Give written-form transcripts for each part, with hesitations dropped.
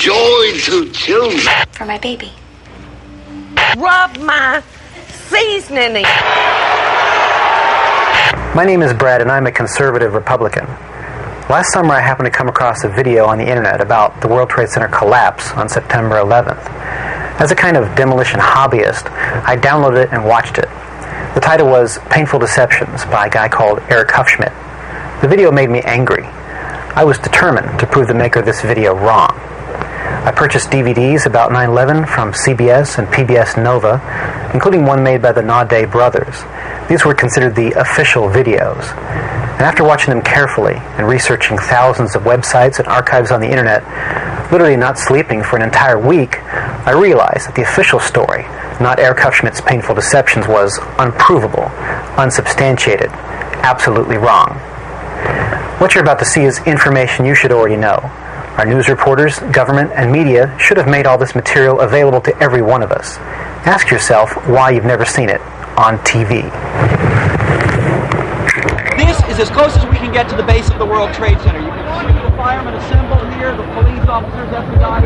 joy to children. For my baby. Rub my seasoning. My name is Brad, and I'm a conservative Republican. Last summer, I happened to come across a video on the internet about the World Trade Center collapse on September 11th. As a kind of demolition hobbyist, I downloaded it and watched it. The title was Painful Deceptions by a guy called Eric Hufschmidt. The video made me angry. I was determined to prove the maker of this video wrong. I purchased DVDs about 9/11 from CBS and PBS Nova, including one made by the Naudet brothers. These were considered the official videos. And after watching them carefully and researching thousands of websites and archives on the internet, literally not sleeping for an entire week, I realized that the official story, not Eric Hufschmidt's Painful Deceptions, was unprovable, unsubstantiated, absolutely wrong. What you're about to see is information you should already know. Our news reporters, government, and media should have made all this material available to every one of us. Ask yourself why you've never seen it on TV. This is as close as we can get to the base of the World Trade Center. You can see the firemen assembled here, the police officers, FBI.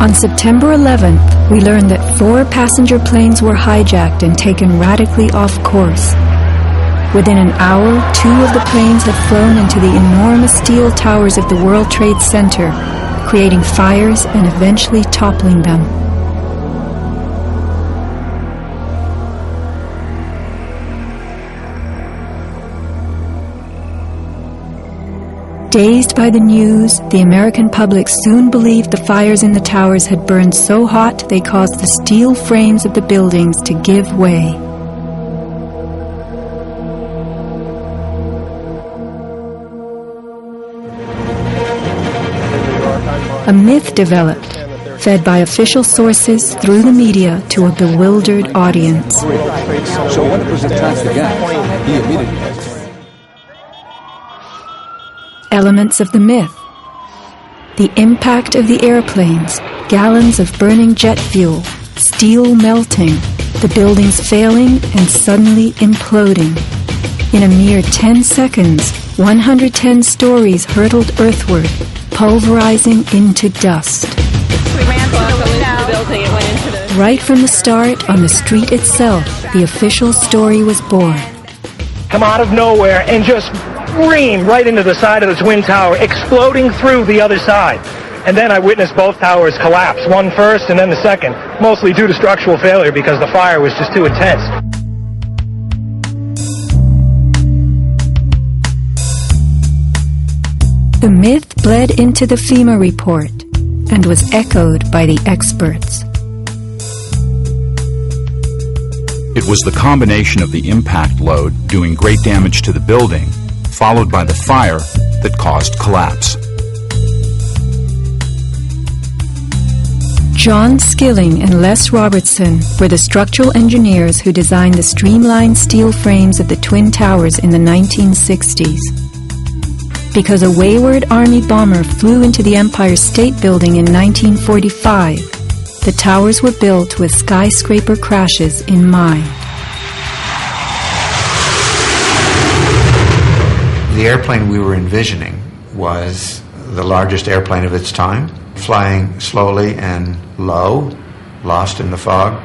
On September 11th, we learned that 4 passenger planes were hijacked and taken radically off course. Within an hour, 2 of the planes had flown into the enormous steel towers of the World Trade Center, creating fires and eventually toppling them. Dazed by the news, the American public soon believed the fires in the towers had burned so hot they caused the steel frames of the buildings to give way. A myth developed, fed by official sources through the media to a bewildered audience. So when it was attached again, he immediately... Elements of the myth. The impact of the airplanes, gallons of burning jet fuel, steel melting, the buildings failing and suddenly imploding. In a mere 10 seconds, 110 stories hurtled earthward, pulverizing into dust. We ran through the building and went into the... Right from the start, on the street itself, the official story was born. Come out of nowhere and just scream right into the side of the Twin Tower, exploding through the other side. And then I witnessed both towers collapse, one first and then the second, mostly due to structural failure because the fire was just too intense. The myth bled into the FEMA report and was echoed by the experts. It was the combination of the impact load doing great damage to the building, followed by the fire that caused collapse. John Skilling and Les Robertson were the structural engineers who designed the streamlined steel frames of the Twin Towers in the 1960s. Because a wayward Army bomber flew into the Empire State Building in 1945, the towers were built with skyscraper crashes in mind. The airplane we were envisioning was the largest airplane of its time, flying slowly and low, lost in the fog.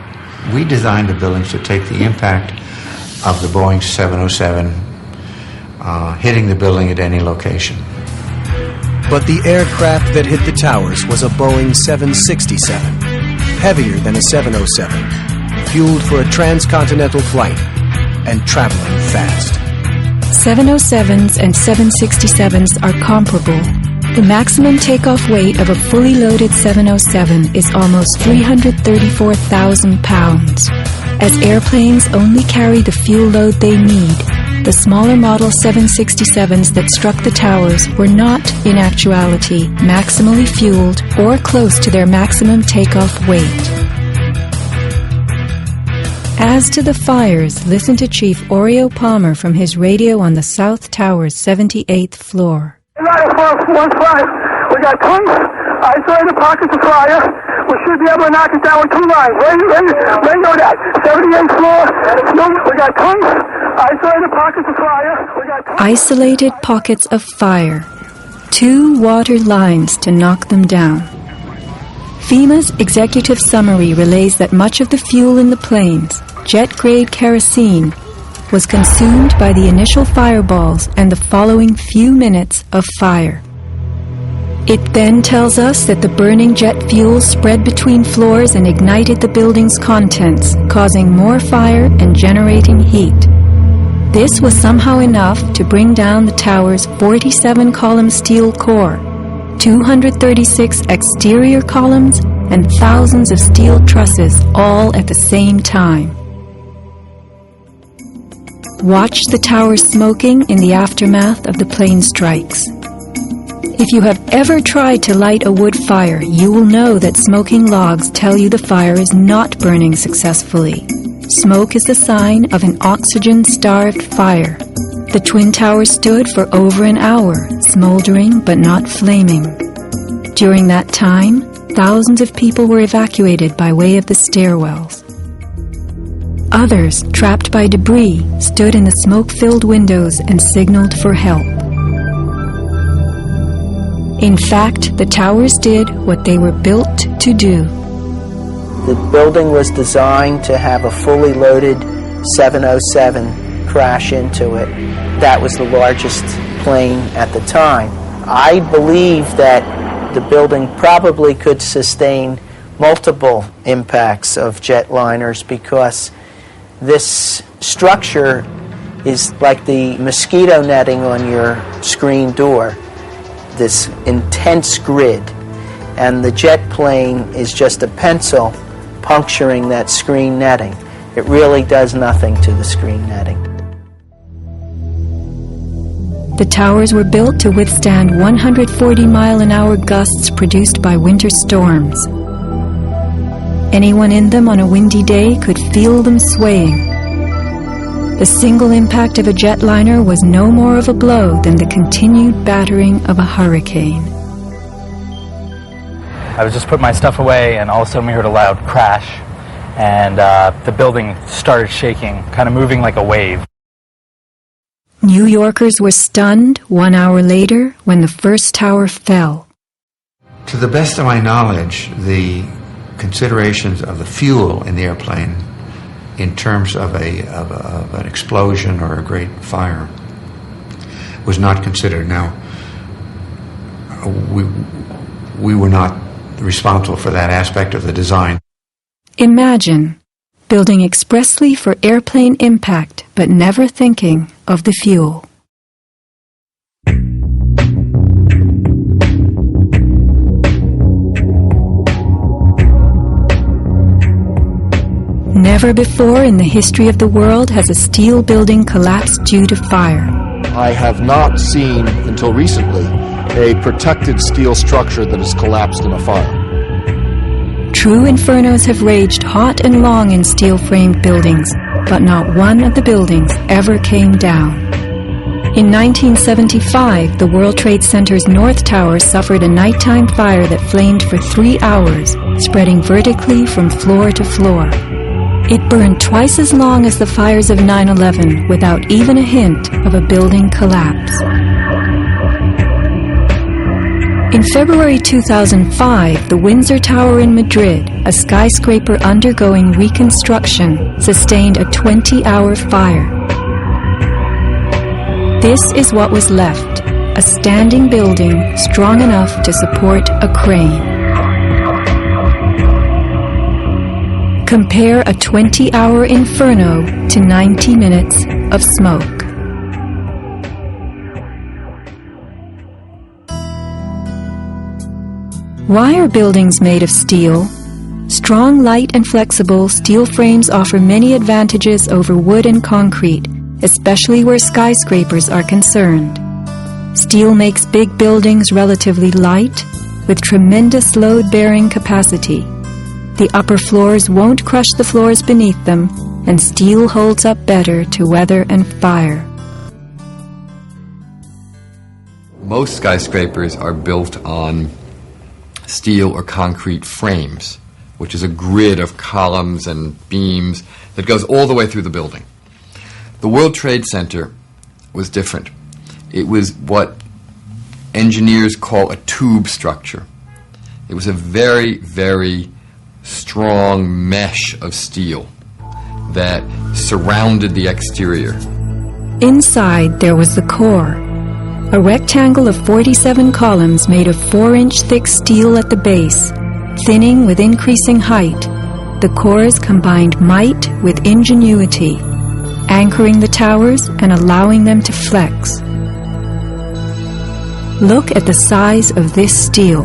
We designed the buildings to take the impact of the Boeing 707 hitting the building at any location. But the aircraft that hit the towers was a Boeing 767, heavier than a 707, fueled for a transcontinental flight and traveling fast. 707s and 767s are comparable. The maximum takeoff weight of a fully loaded 707 is almost 334,000 pounds. As airplanes only carry the fuel load they need, the smaller Model 767s that struck the towers were not, in actuality, maximally fueled or close to their maximum takeoff weight. As to the fires, listen to Chief Oreo Palmer from his radio on the South Tower's 78th floor. Right above 1-5, we got tons isolated pockets of fire. We should be able to knock it down with 2 lines. Where you know that? 78th floor. We got tons isolated pockets of fire. Isolated pockets of fire. 2 water lines to knock them down. FEMA's executive summary relays that much of the fuel in the planes, jet-grade kerosene, was consumed by the initial fireballs and the following few minutes of fire. It then tells us that the burning jet fuel spread between floors and ignited the building's contents, causing more fire and generating heat. This was somehow enough to bring down the tower's 47-column steel core, 236 exterior columns, and thousands of steel trusses all at the same time. Watch the tower smoking in the aftermath of the plane strikes. If you have ever tried to light a wood fire, you will know that smoking logs tell you the fire is not burning successfully. Smoke is the sign of an oxygen-starved fire. The Twin Towers stood for over an hour, smoldering but not flaming. During that time, thousands of people were evacuated by way of the stairwells. Others, trapped by debris, stood in the smoke-filled windows and signaled for help. In fact, the towers did what they were built to do. The building was designed to have a fully loaded 707 crash into it. That was the largest plane at the time. I believe that the building probably could sustain multiple impacts of jetliners because this structure is like the mosquito netting on your screen door, this intense grid, and the jet plane is just a pencil puncturing that screen netting. It really does nothing to the screen netting. The towers were built to withstand 140-mile-an-hour gusts produced by winter storms. Anyone in them on a windy day could feel them swaying. The single impact of a jetliner was no more of a blow than the continued battering of a hurricane. I was just putting my stuff away, and all of a sudden we heard a loud crash, and the building started shaking, kind of moving like a wave. New Yorkers were stunned 1 hour later when the first tower fell. To the best of my knowledge, the considerations of the fuel in the airplane in terms of an explosion or a great fire was not considered. Now, we were not responsible for that aspect of the design. Imagine building expressly for airplane impact, but never thinking of the fuel. Never before in the history of the world has a steel building collapsed due to fire. I have not seen, until recently, a protected steel structure that has collapsed in a fire. True infernos have raged hot and long in steel-framed buildings, but not one of the buildings ever came down. In 1975, the World Trade Center's North Tower suffered a nighttime fire that flamed for 3 hours, spreading vertically from floor to floor. It burned twice as long as the fires of 9/11 without even a hint of a building collapse. In February 2005, the Windsor Tower in Madrid, a skyscraper undergoing reconstruction, sustained a 20-hour fire. This is what was left, a standing building strong enough to support a crane. Compare a 20-hour inferno to 90 minutes of smoke. Why are buildings made of steel? Strong, light, and flexible steel frames offer many advantages over wood and concrete, especially where skyscrapers are concerned. Steel makes big buildings relatively light, with tremendous load-bearing capacity. The upper floors won't crush the floors beneath them, and steel holds up better to weather and fire. Most skyscrapers are built on steel or concrete frames, which is a grid of columns and beams that goes all the way through the building. The World Trade Center was different. It was what engineers call a tube structure. It was a very, very strong mesh of steel that surrounded the exterior. Inside there was the core, a rectangle of 47 columns made of 4-inch thick steel at the base, thinning with increasing height. The cores combined might with ingenuity, anchoring the towers and allowing them to flex. Look at the size of this steel.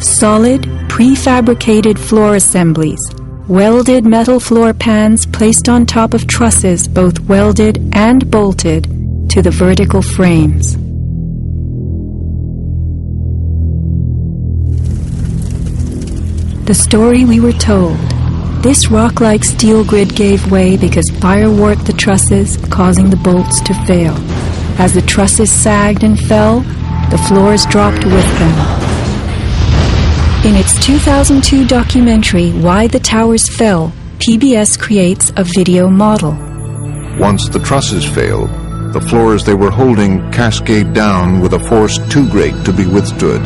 Solid, prefabricated floor assemblies, welded metal floor pans placed on top of trusses both welded and bolted to the vertical frames. The story we were told. This rock-like steel grid gave way because fire warped the trusses, causing the bolts to fail. As the trusses sagged and fell, the floors dropped with them. In its 2002 documentary, Why the Towers Fell, PBS creates a video model. Once the trusses fail, the floors they were holding cascade down with a force too great to be withstood.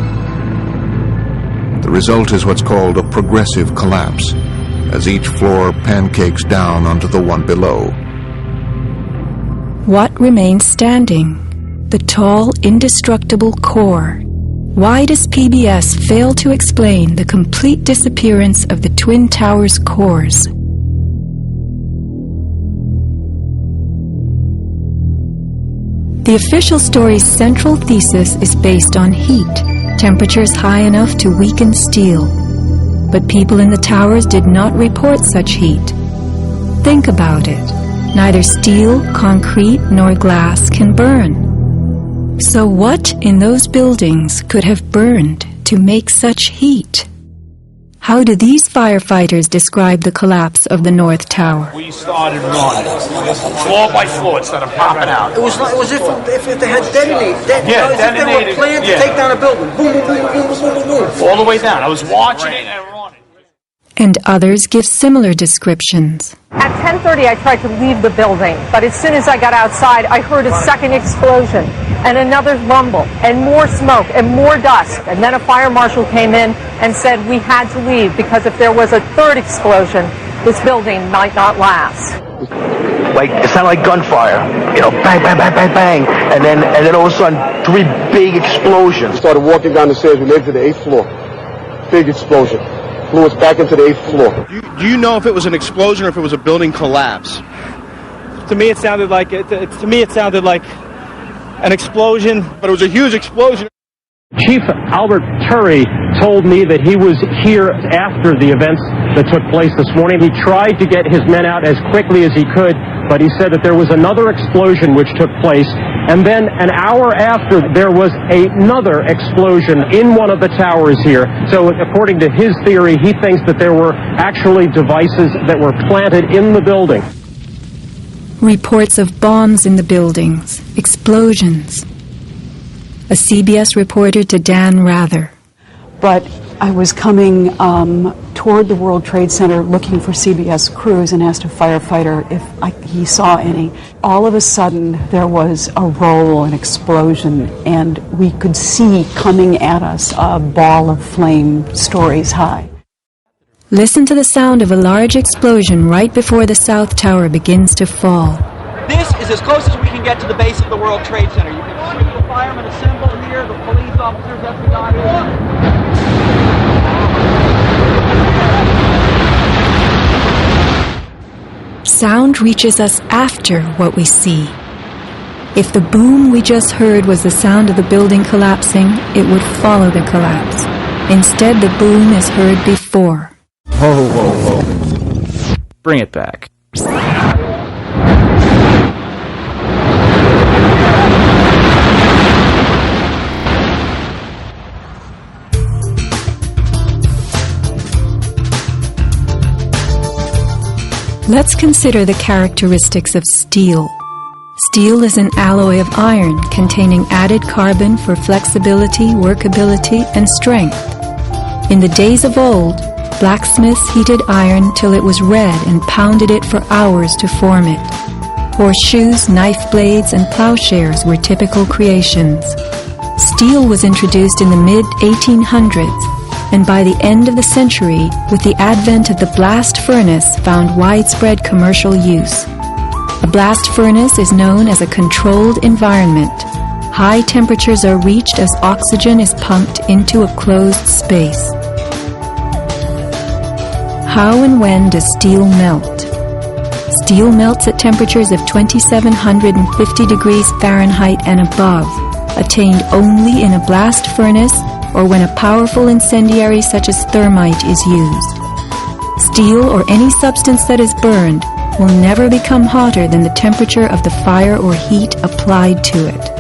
The result is what's called a progressive collapse, as each floor pancakes down onto the one below. What remains standing? The tall, indestructible core. Why does PBS fail to explain the complete disappearance of the Twin Towers' cores? The official story's central thesis is based on heat, temperatures high enough to weaken steel. But people in the towers did not report such heat. Think about it. Neither steel, concrete, nor glass can burn. So what in those buildings could have burned to make such heat? How do these firefighters describe the collapse of the North Tower? We started running, floor by floor, instead of popping out. It was if they had detonated. Detonated. They were planned to take down a building. Boom, boom, boom, boom, boom, boom, boom. All the way down. I was watching it and running. And others give similar descriptions. At 10:30, I tried to leave the building, but as soon as I got outside, I heard a second explosion and another rumble and more smoke and more dust. And then a fire marshal came in and said we had to leave because if there was a third explosion, this building might not last. Like, it sounded like gunfire, you know, bang, bang, bang, bang, bang, and then all of a sudden, 3 big explosions. Started walking down the stairs. We made it to the 8th floor. Big explosion. Flew us back into the 8th floor. Do you know if it was an explosion or if it was a building collapse? To me, it sounded like an explosion, but it was a huge explosion. Chief Albert Turry told me that he was here after the events that took place this morning. He tried to get his men out as quickly as he could, but he said that there was another explosion which took place, and then an hour after there was another explosion in one of the towers here. So according to his theory, he thinks that there were actually devices that were planted in the building. Reports of bombs in the buildings, explosions. A CBS reporter to Dan Rather. But I was coming toward the World Trade Center looking for CBS crews and asked a firefighter if he saw any. All of a sudden, there was a roll, an explosion, and we could see coming at us a ball of flame stories high. Listen to the sound of a large explosion right before the South Tower begins to fall. This is as close as we can get to the base of the World Trade Center. You can see the firemen assemble here, the police officers, FBI. Sound reaches us after what we see. If the boom we just heard was the sound of the building collapsing, it would follow the collapse. Instead, the boom is heard before. Ho, ho, ho. bring it back. Let's consider the characteristics of steel. Steel is an alloy of iron containing added carbon for flexibility, workability, and strength. In the days of old, blacksmiths heated iron till it was red and pounded it for hours to form it. Horseshoes, knife blades, and plowshares were typical creations. Steel was introduced in the mid-1800s, and by the end of the century, with the advent of the blast furnace, found widespread commercial use. A blast furnace is known as a controlled environment. High temperatures are reached as oxygen is pumped into a closed space. How and when does steel melt? Steel melts at temperatures of 2750 degrees Fahrenheit and above, attained only in a blast furnace or when a powerful incendiary such as thermite is used. Steel or any substance that is burned will never become hotter than the temperature of the fire or heat applied to it.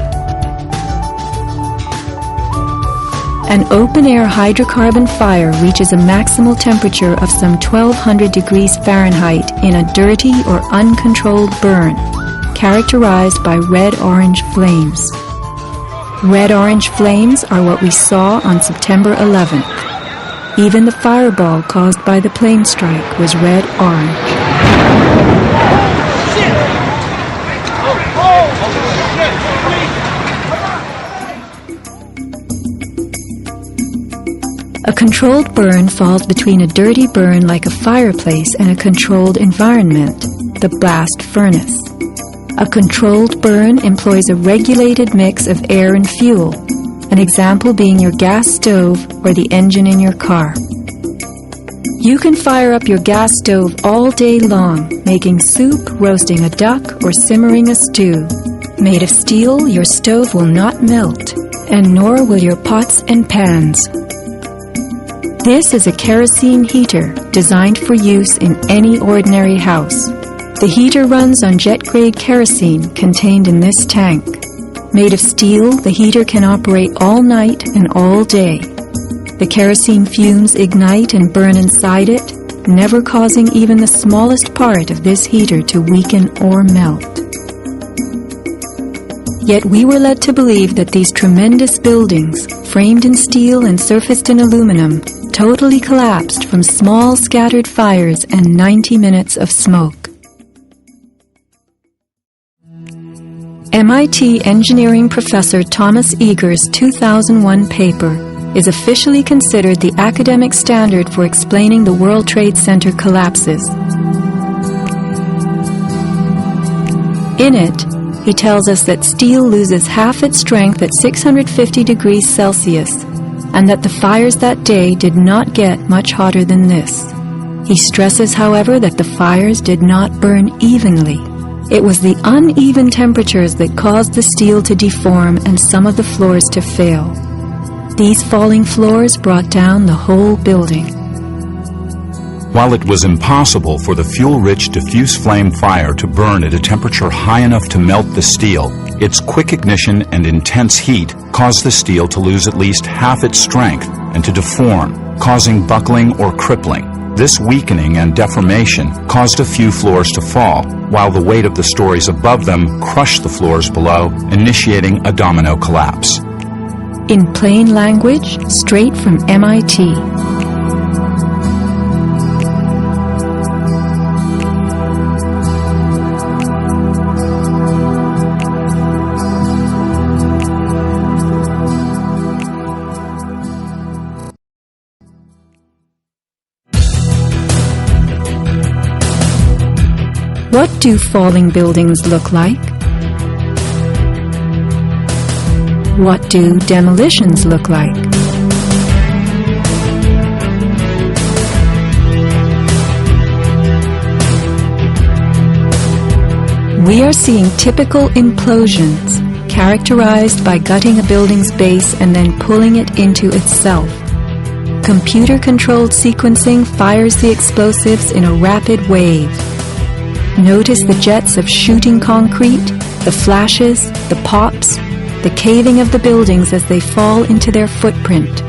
An open-air hydrocarbon fire reaches a maximal temperature of some 1200 degrees Fahrenheit in a dirty or uncontrolled burn, characterized by red-orange flames. Red-orange flames are what we saw on September 11th. Even the fireball caused by the plane strike was red-orange. A controlled burn falls between a dirty burn like a fireplace and a controlled environment, the blast furnace. A controlled burn employs a regulated mix of air and fuel, an example being your gas stove or the engine in your car. You can fire up your gas stove all day long, making soup, roasting a duck, or simmering a stew. Made of steel, your stove will not melt, and nor will your pots and pans. This is a kerosene heater designed for use in any ordinary house. The heater runs on jet-grade kerosene contained in this tank. Made of steel, the heater can operate all night and all day. The kerosene fumes ignite and burn inside it, never causing even the smallest part of this heater to weaken or melt. Yet we were led to believe that these tremendous buildings, framed in steel and surfaced in aluminum, totally collapsed from small scattered fires and 90 minutes of smoke. MIT engineering professor Thomas Eager's 2001 paper is officially considered the academic standard for explaining the World Trade Center collapses. In it, he tells us that steel loses half its strength at 650 degrees Celsius, and that the fires that day did not get much hotter than this. He stresses, however, that the fires did not burn evenly. It was the uneven temperatures that caused the steel to deform and some of the floors to fail. These falling floors brought down the whole building. While it was impossible for the fuel-rich diffuse flame fire to burn at a temperature high enough to melt the steel, its quick ignition and intense heat caused the steel to lose at least half its strength and to deform, causing buckling or crippling. This weakening and deformation caused a few floors to fall, while the weight of the stories above them crushed the floors below, initiating a domino collapse. In plain language, straight from MIT. What do falling buildings look like? What do demolitions look like? We are seeing typical implosions, characterized by gutting a building's base and then pulling it into itself. computer-controlled sequencing fires the explosives in a rapid wave. Notice the jets of shooting concrete, the flashes, the pops, the caving of the buildings as they fall into their footprint,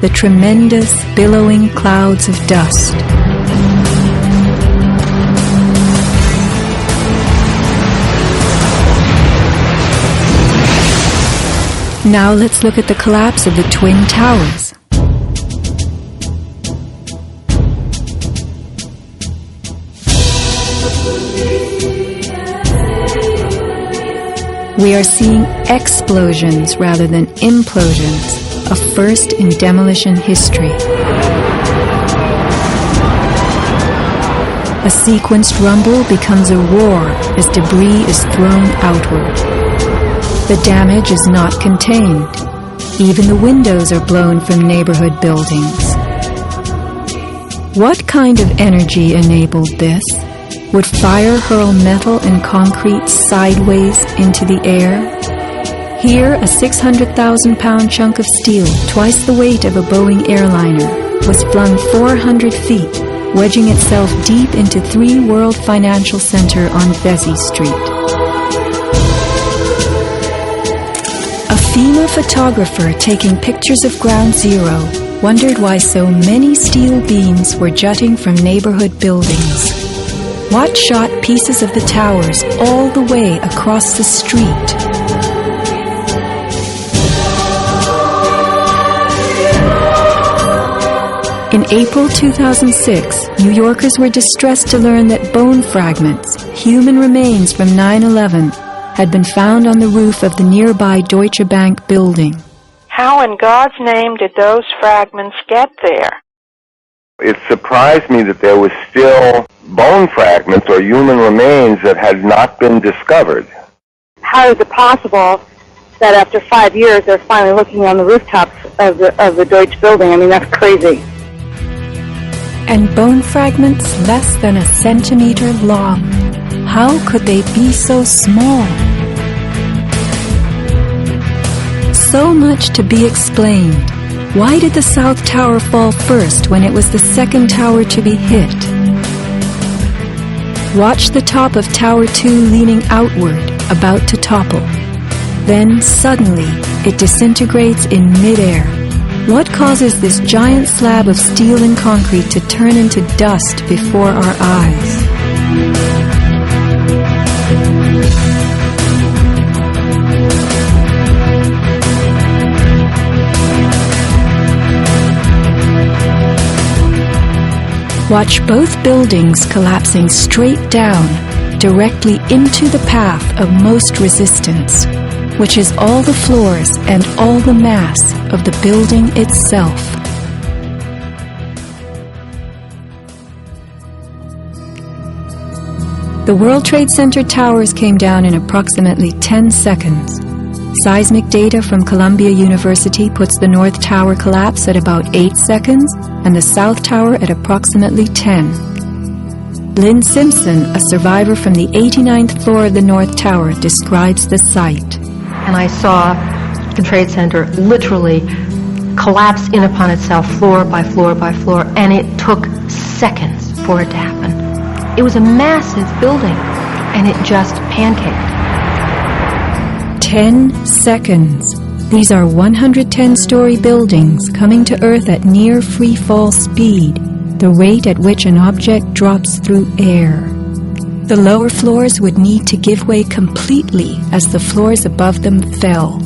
the tremendous, billowing clouds of dust. Now let's look at the collapse of the Twin Towers. We are seeing explosions rather than implosions, a first in demolition history. A sequenced rumble becomes a roar as debris is thrown outward. The damage is not contained. Even the windows are blown from neighborhood buildings. What kind of energy enabled this? Would fire hurl metal and concrete sideways into the air? Here, a 600,000-pound chunk of steel, twice the weight of a Boeing airliner, was flung 400 feet, wedging itself deep into 3 World Financial Center on Vesey Street. A FEMA photographer taking pictures of Ground Zero wondered why so many steel beams were jutting from neighborhood buildings. What shot pieces of the towers all the way across the street? In April 2006, New Yorkers were distressed to learn that bone fragments, human remains from 9/11, had been found on the roof of the nearby Deutsche Bank building. How in God's name did those fragments get there? It surprised me that there was still bone fragments or human remains that had not been discovered. How is it possible that after 5 years they're finally looking on the rooftops of the Deutsche building? I mean, that's crazy. And bone fragments less than a centimeter long. How could they be so small? So much to be explained. Why did the South Tower fall first when it was the second tower to be hit? Watch the top of Tower 2 leaning outward, about to topple. Then, suddenly, it disintegrates in midair. What causes this giant slab of steel and concrete to turn into dust before our eyes? Watch both buildings collapsing straight down, directly into the path of most resistance, which is all the floors and all the mass of the building itself. The World Trade Center towers came down in approximately 10 seconds. Seismic data from Columbia University puts the North Tower collapse at about 8 seconds and the South Tower at approximately 10. Lynn Simpson, a survivor from the 89th floor of the North Tower, describes the site. And I saw the Trade Center literally collapse in upon itself floor by floor by floor, and it took seconds for it to happen. It was a massive building, and it just pancaked. 10 seconds. These are 110-story buildings coming to Earth at near free-fall speed, the rate at which an object drops through air. The lower floors would need to give way completely as the floors above them fell.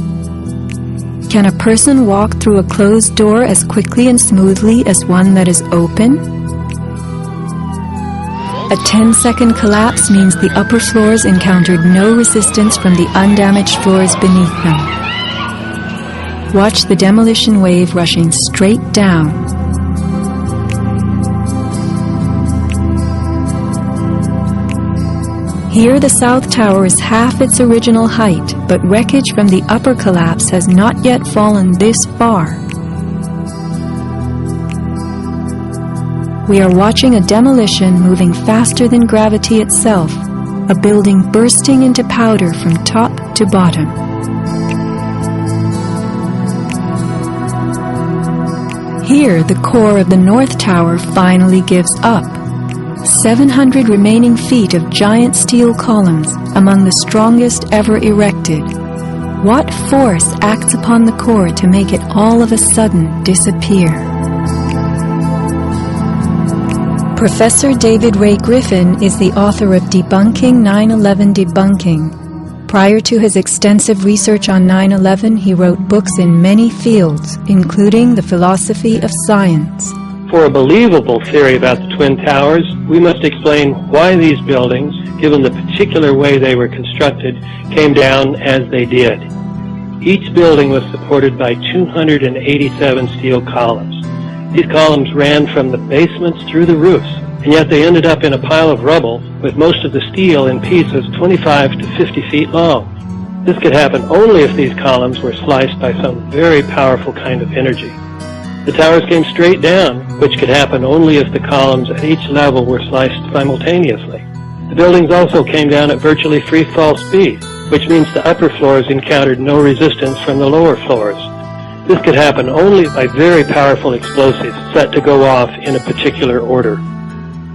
Can a person walk through a closed door as quickly and smoothly as one that is open? A 10-second collapse means the upper floors encountered no resistance from the undamaged floors beneath them. Watch the demolition wave rushing straight down. Here the South Tower is half its original height, but wreckage from the upper collapse has not yet fallen this far. We are watching a demolition moving faster than gravity itself, a building bursting into powder from top to bottom. Here, the core of the North Tower finally gives up. 700 remaining feet of giant steel columns, among the strongest ever erected. What force acts upon the core to make it all of a sudden disappear? Professor David Ray Griffin is the author of Debunking 9/11 Debunking. Prior to his extensive research on 9/11, he wrote books in many fields, including the philosophy of science. For a believable theory about the Twin Towers, we must explain why these buildings, given the particular way they were constructed, came down as they did. Each building was supported by 287 steel columns. These columns ran from the basements through the roofs, and yet they ended up in a pile of rubble with most of the steel in pieces 25 to 50 feet long. This could happen only if these columns were sliced by some very powerful kind of energy. The towers came straight down, which could happen only if the columns at each level were sliced simultaneously. The buildings also came down at virtually free fall speed, which means the upper floors encountered no resistance from the lower floors. This could happen only by very powerful explosives set to go off in a particular order.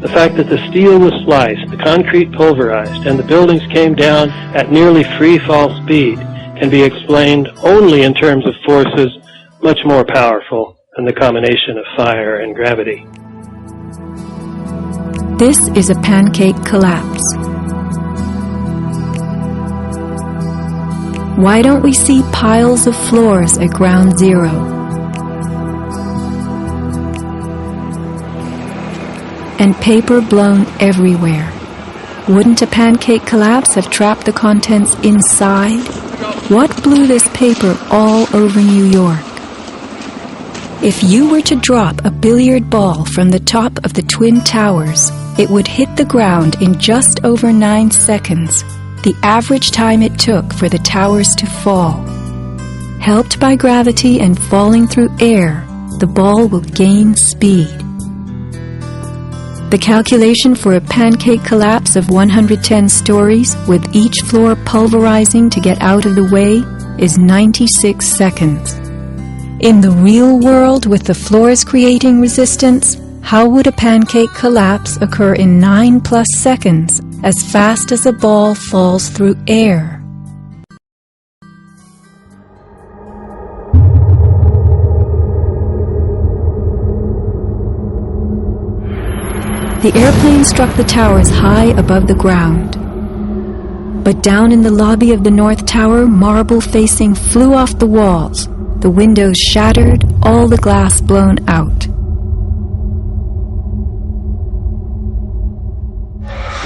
The fact that the steel was sliced, the concrete pulverized, and the buildings came down at nearly free fall speed can be explained only in terms of forces much more powerful than the combination of fire and gravity. This is a pancake collapse. Why don't we see piles of floors at ground zero? And paper blown everywhere. Wouldn't a pancake collapse have trapped the contents inside? What blew this paper all over New York? If you were to drop a billiard ball from the top of the Twin Towers, it would hit the ground in just over 9 seconds, the average time it took for the towers to fall. Helped by gravity and falling through air, the ball will gain speed. The calculation for a pancake collapse of 110 stories, with each floor pulverizing to get out of the way, is 96 seconds. In the real world, with the floors creating resistance, how would a pancake collapse occur in 9+ seconds, as fast as a ball falls through air? The airplane struck the towers high above the ground. But down in the lobby of the North Tower, marble facing flew off the walls. The windows shattered, all the glass blown out.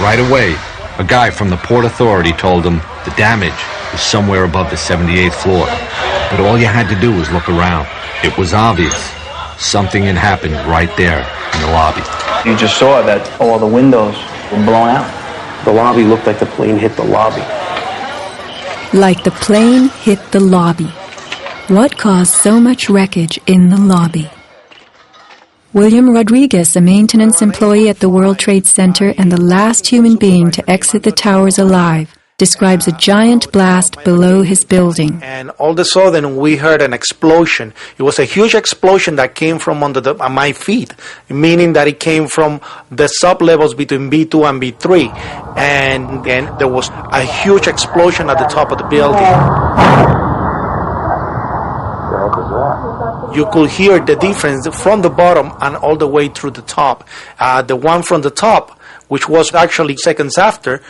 Right away, a guy from the Port Authority told him the damage was somewhere above the 78th floor. But all you had to do was look around. It was obvious. Something had happened right there in the lobby. You just saw that all the windows were blown out. The lobby looked like the plane hit the lobby. Like the plane hit the lobby. What caused so much wreckage in the lobby? William Rodriguez, a maintenance employee at the World Trade Center and the last human being to exit the towers alive, describes a giant blast below his building. And all of a sudden we heard an explosion. It was a huge explosion that came from under my feet, meaning that it came from the sub-levels between B2 and B3. And then there was a huge explosion at the top of the building. You could hear the difference from the bottom and all the way through the top. The one from the top, which was actually seconds after,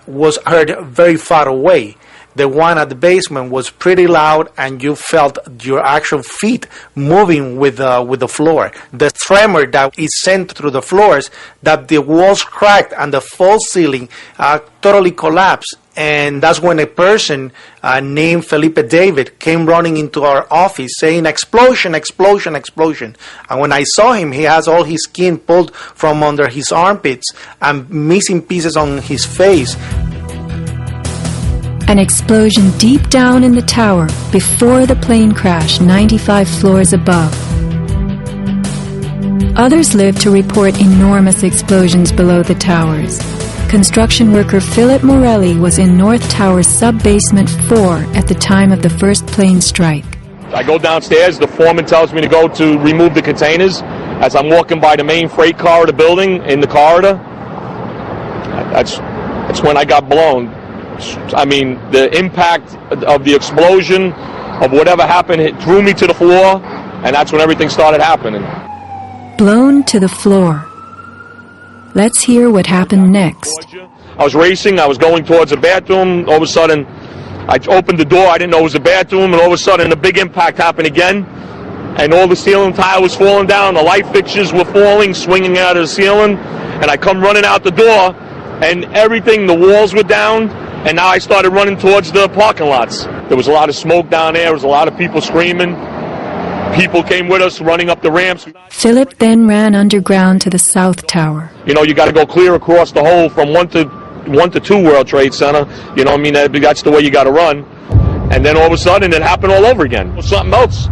was heard very far away. The one at the basement was pretty loud, and you felt your actual feet moving with the floor. The tremor that is sent through the floors, that the walls cracked and the false ceiling totally collapsed. And that's when a person named Felipe David came running into our office saying, "Explosion, explosion, explosion." And when I saw him, he has all his skin pulled from under his armpits and missing pieces on his face. An explosion deep down in the tower before the plane crashed 95 floors above. Others lived to report enormous explosions below the towers. Construction worker Philip Morelli was in North Tower's sub-basement 4 at the time of the first plane strike. I go downstairs, the foreman tells me to go to remove the containers. As I'm walking by the main freight car of the building, in the corridor, that's when I got blown. I mean, the impact of the explosion, of whatever happened, it threw me to the floor, and that's when everything started happening. Blown to the floor. Let's hear what happened next. I was racing, I was going towards the bathroom, all of a sudden, I opened the door, I didn't know it was a bathroom, and all of a sudden a big impact happened again, and all the ceiling tile was falling down, the light fixtures were falling, swinging out of the ceiling, and I come running out the door, and everything, the walls were down, and now I started running towards the parking lots. There was a lot of smoke down there, there was a lot of people screaming. People came with us running up the ramps. Philip then ran underground to the South Tower. You know, you got to go clear across the whole from 1 to 2 World Trade Center. You know, I mean, that's the way you got to run. And then all of a sudden, it happened all over again. Something else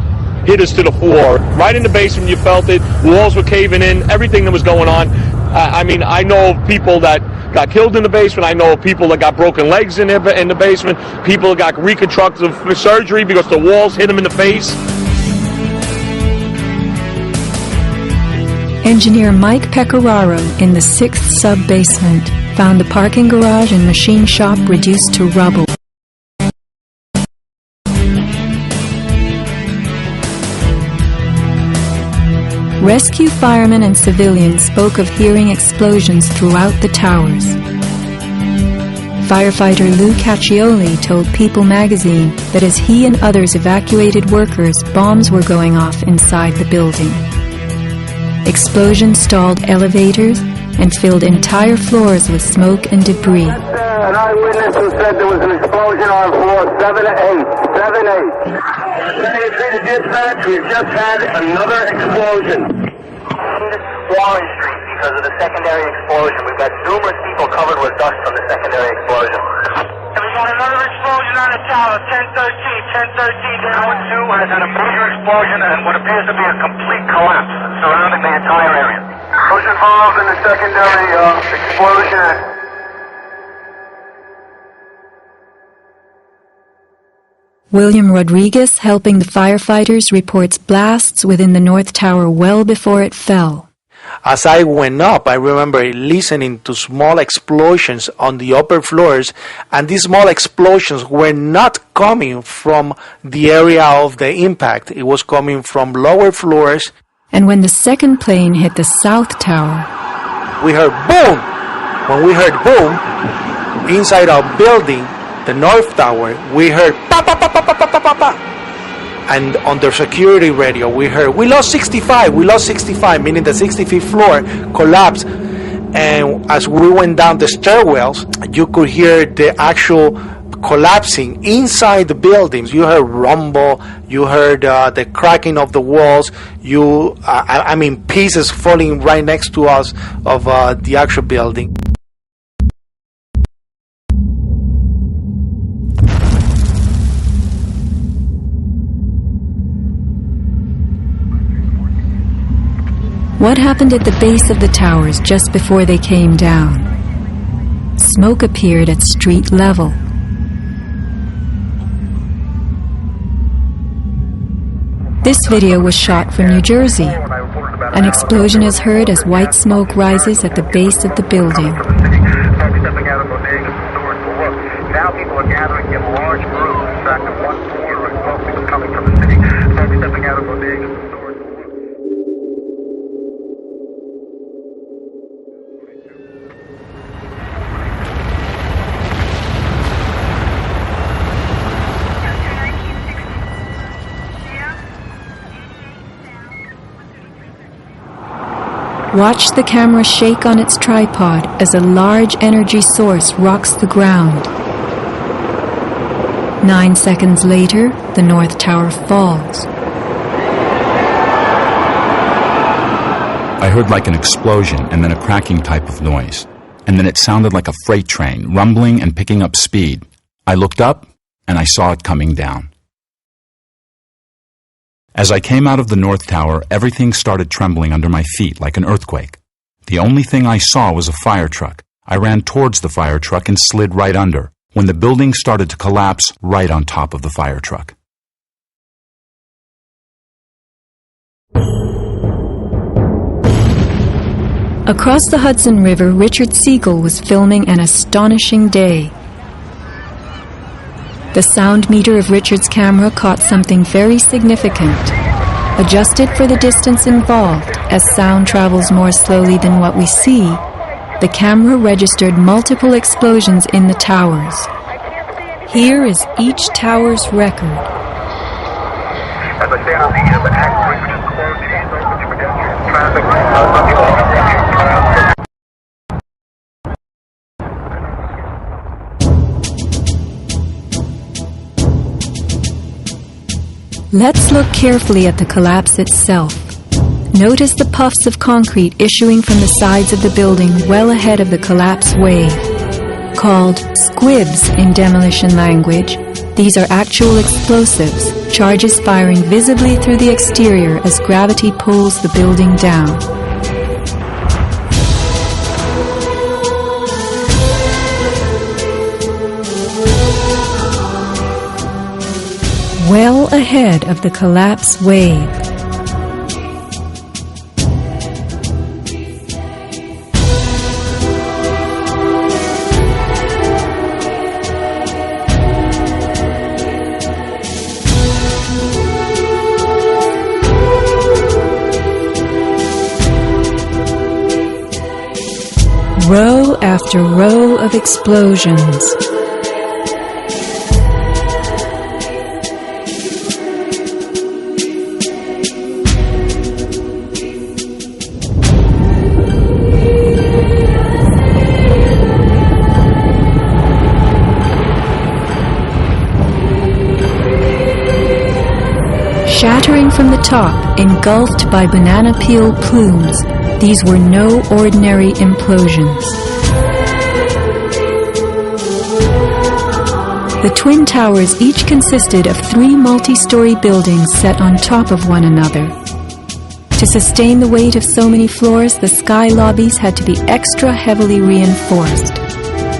hit us to the floor. Right in the basement, you felt it. Walls were caving in. Everything that was going on. I mean, I know of people that got killed in the basement. I know of people that got broken legs in the basement. People that got reconstructive surgery because the walls hit them in the face. Engineer Mike Pecoraro in the 6th sub-basement found the parking garage and machine shop reduced to rubble. Rescue firemen and civilians spoke of hearing explosions throughout the towers. Firefighter Lou Caccioli told People magazine that as he and others evacuated workers, bombs were going off inside the building. Explosions stalled elevators and filled entire floors with smoke and debris. An eyewitness who said there was an explosion on floor 7-8. 7-8. Dispatch, we've just had another explosion. Warren Street because of the secondary explosion. We've got numerous people covered with dust from the secondary explosion. And we got another explosion on the tower, 1013. 1013 Tower 2 has had a major explosion and what appears to be a complete collapse surrounding the entire area. Who's involved in the secondary explosion? William Rodriguez, helping the firefighters, reports blasts within the North Tower well before it fell. As I went up, I remember listening to small explosions on the upper floors, and these small explosions were not coming from the area of the impact. It was coming from lower floors. And when the second plane hit the South Tower, we heard boom! When we heard boom, inside our building, the North Tower, we heard pa pa pa pa pa pa pa pa. And on the security radio, we heard, we lost 65, meaning the 65th floor collapsed. And as we went down the stairwells, you could hear the actual collapsing inside the buildings. You heard rumble, you heard the cracking of the walls, I mean pieces falling right next to us of the actual building. what happened at the base of the towers just before they came down? Smoke appeared at street level. This video was shot from New Jersey. An explosion is heard as white smoke rises at the base of the building. Now people are gathering in large groups. In fact, at one corner, smoke is coming from the city. Folks stepping out of bodegas. Watch the camera shake on its tripod as a large energy source rocks the ground. 9 seconds later, the North Tower falls. I heard like an explosion and then a cracking type of noise. And then it sounded like a freight train, rumbling and picking up speed. I looked up and I saw it coming down. As I came out of the North Tower, everything started trembling under my feet like an earthquake. The only thing I saw was a fire truck. I ran towards the fire truck and slid right under, when the building started to collapse right on top of the fire truck. Across the Hudson River, Richard Siegel was filming an astonishing day. The sound meter of Richard's camera caught something very significant. Adjusted for the distance involved, as sound travels more slowly than what we see, the camera registered multiple explosions in the towers. Here is each tower's record. As I stand on the access, which is closed, it is open to pedestrian traffic. Let's look carefully at the collapse itself. Notice the puffs of concrete issuing from the sides of the building well ahead of the collapse wave. Called squibs in demolition language, these are actual explosives, charges firing visibly through the exterior as gravity pulls the building down. Well ahead of the collapse wave. Row after row of explosions. Shattering from the top, engulfed by banana peel plumes, these were no ordinary implosions. The Twin Towers each consisted of 3 multi-story buildings set on top of one another. To sustain the weight of so many floors, the sky lobbies had to be extra heavily reinforced.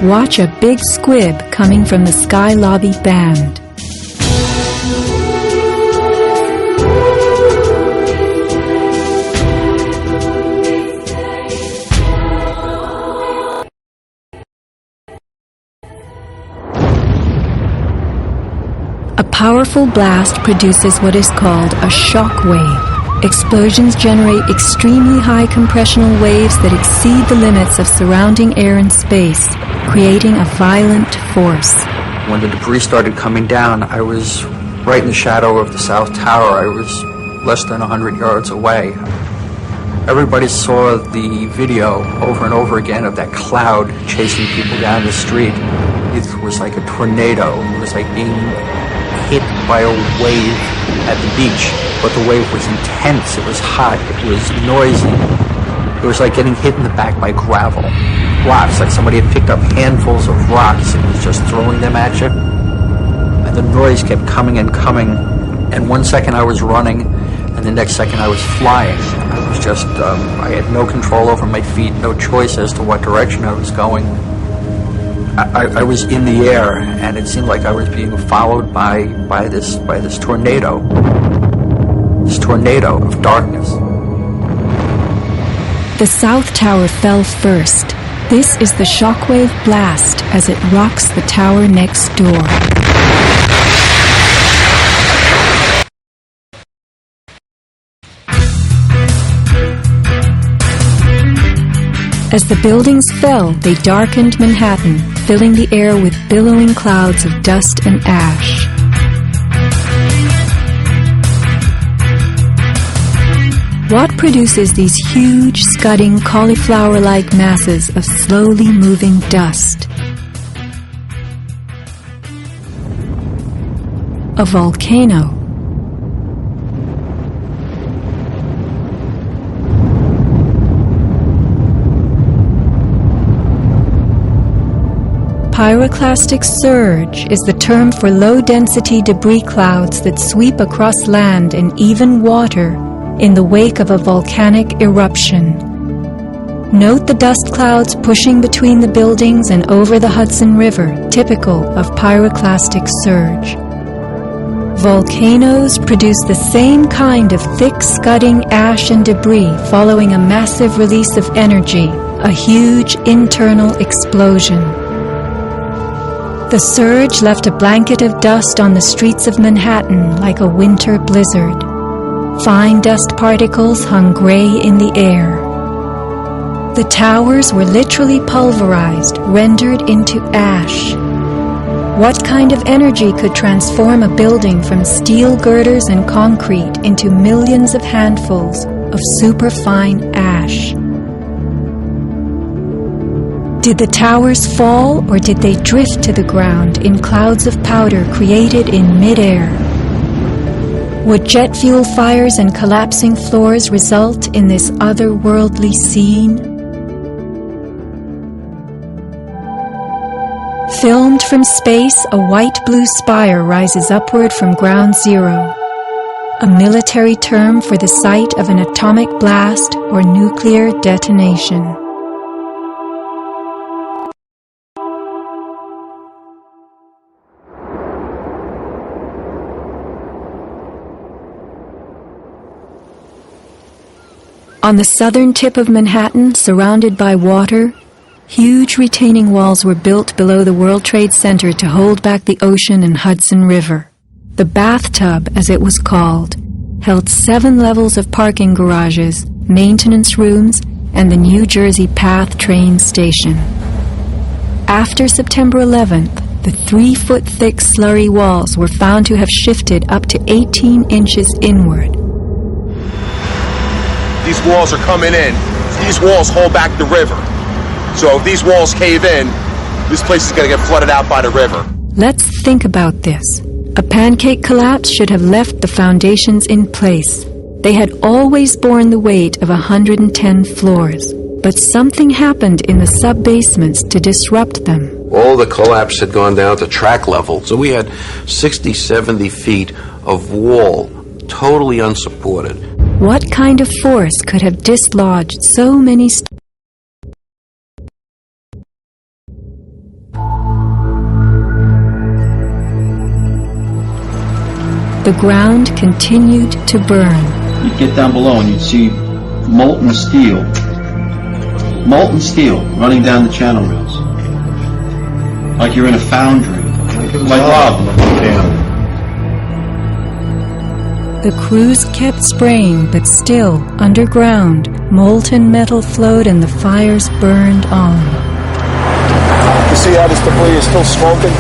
Watch a big squib coming from the sky lobby band. A powerful blast produces what is called a shock wave. Explosions generate extremely high compressional waves that exceed the limits of surrounding air and space, creating a violent force. When the debris started coming down, I was right in the shadow of the South Tower. I was less than 100 yards away. Everybody saw the video over and over again of that cloud chasing people down the street. It was like a tornado. It was like being hit by a wave at the beach, but the wave was intense, it was hot, it was noisy. It was like getting hit in the back by gravel. Blocks, like somebody had picked up handfuls of rocks and was just throwing them at you. And the noise kept coming and coming, and one second I was running, and the next second I was flying. I was just, I had no control over my feet, no choice as to what direction I was going. I was in the air, and it seemed like I was being followed by this tornado of darkness. The South Tower fell first. This is the shockwave blast as it rocks the tower next door. As the buildings fell, they darkened Manhattan, filling the air with billowing clouds of dust and ash. What produces these huge, scudding, cauliflower-like masses of slowly moving dust? A volcano. Pyroclastic surge is the term for low-density debris clouds that sweep across land and even water in the wake of a volcanic eruption. Note the dust clouds pushing between the buildings and over the Hudson River, typical of pyroclastic surge. Volcanoes produce the same kind of thick scudding ash and debris following a massive release of energy, a huge internal explosion. The surge left a blanket of dust on the streets of Manhattan like a winter blizzard. Fine dust particles hung gray in the air. The towers were literally pulverized, rendered into ash. What kind of energy could transform a building from steel girders and concrete into millions of handfuls of superfine ash? Did the towers fall, or did they drift to the ground in clouds of powder created in midair? Would jet fuel fires and collapsing floors result in this otherworldly scene? Filmed from space, a white-blue spire rises upward from ground zero, a military term for the site of an atomic blast or nuclear detonation. On the southern tip of Manhattan, surrounded by water, huge retaining walls were built below the World Trade Center to hold back the ocean and Hudson River. The bathtub, as it was called, held 7 levels of parking garages, maintenance rooms, and the New Jersey Path train station. After September 11th, the 3-foot-thick slurry walls were found to have shifted up to 18 inches inward. These walls are coming in. These walls hold back the river. So if these walls cave in, this place is going to get flooded out by the river. Let's think about this. A pancake collapse should have left the foundations in place. They had always borne the weight of 110 floors. But something happened in the sub-basements to disrupt them. All the collapse had gone down to track level. So we had 60, 70 feet of wall, totally unsupported. What kind of force could have dislodged so many The ground continued to burn. You'd get down below and you'd see molten steel running down the channel rails. Like you're in a foundry. Like lava. The crews kept spraying, but still, underground, molten metal flowed and the fires burned on. You see how this debris is still smoking?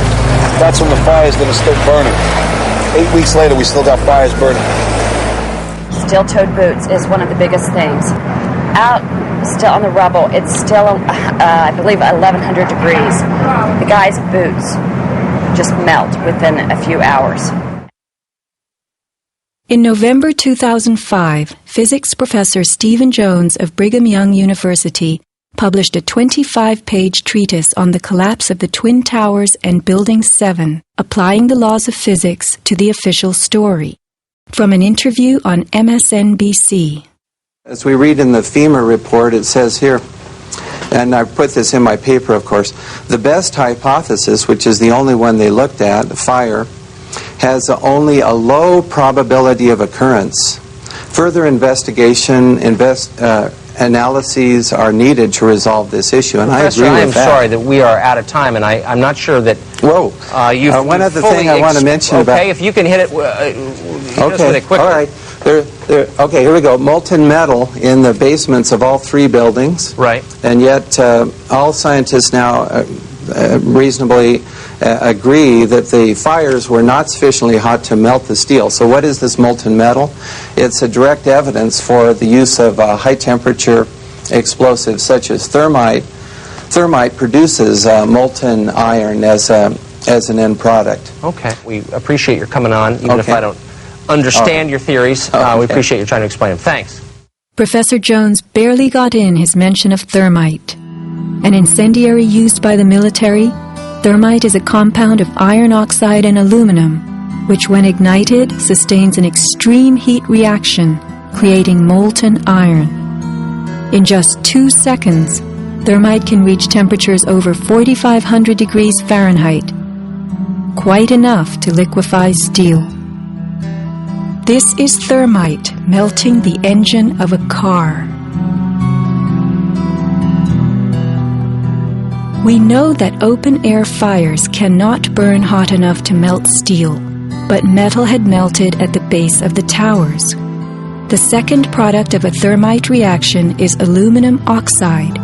That's from the fires that are still burning. 8 weeks later, we still got fires burning. Steel-toed boots is one of the biggest things. Out, still on the rubble, it's still, I believe, 1,100 degrees. The guy's boots just melt within a few hours. In November 2005, physics professor Stephen Jones of Brigham Young University published a 25-page treatise on the collapse of the Twin Towers and Building 7, applying the laws of physics to the official story. From an interview on MSNBC. As we read in the FEMA report, it says here, and I put this in my paper, of course, the best hypothesis, which is the only one they looked at, the fire, has only a low probability of occurrence. Further investigation, analyses are needed to resolve this issue, and Professor, I agree with that. I'm sorry that we are out of time, and I'm not sure that. Whoa! One other thing I want to mention about. Okay, if you can hit it. Okay, it quickly. all right. Okay, here we go. Molten metal in the basements of all 3 buildings. Right. And yet, all scientists now reasonably agree that the fires were not sufficiently hot to melt the steel. So what is this molten metal? It's a direct evidence for the use of high-temperature explosives such as thermite. Thermite produces molten iron as an end product. Okay. We appreciate your coming on, even if I don't understand your theories. We appreciate you trying to explain them. Thanks. Professor Jones barely got in his mention of thermite. An incendiary used by the military, thermite is a compound of iron oxide and aluminum, which when ignited sustains an extreme heat reaction, creating molten iron. In just 2 seconds, thermite can reach temperatures over 4,500 degrees Fahrenheit, quite enough to liquefy steel. This is thermite melting the engine of a car. We know that open-air fires cannot burn hot enough to melt steel, but metal had melted at the base of the towers. The second product of a thermite reaction is aluminum oxide,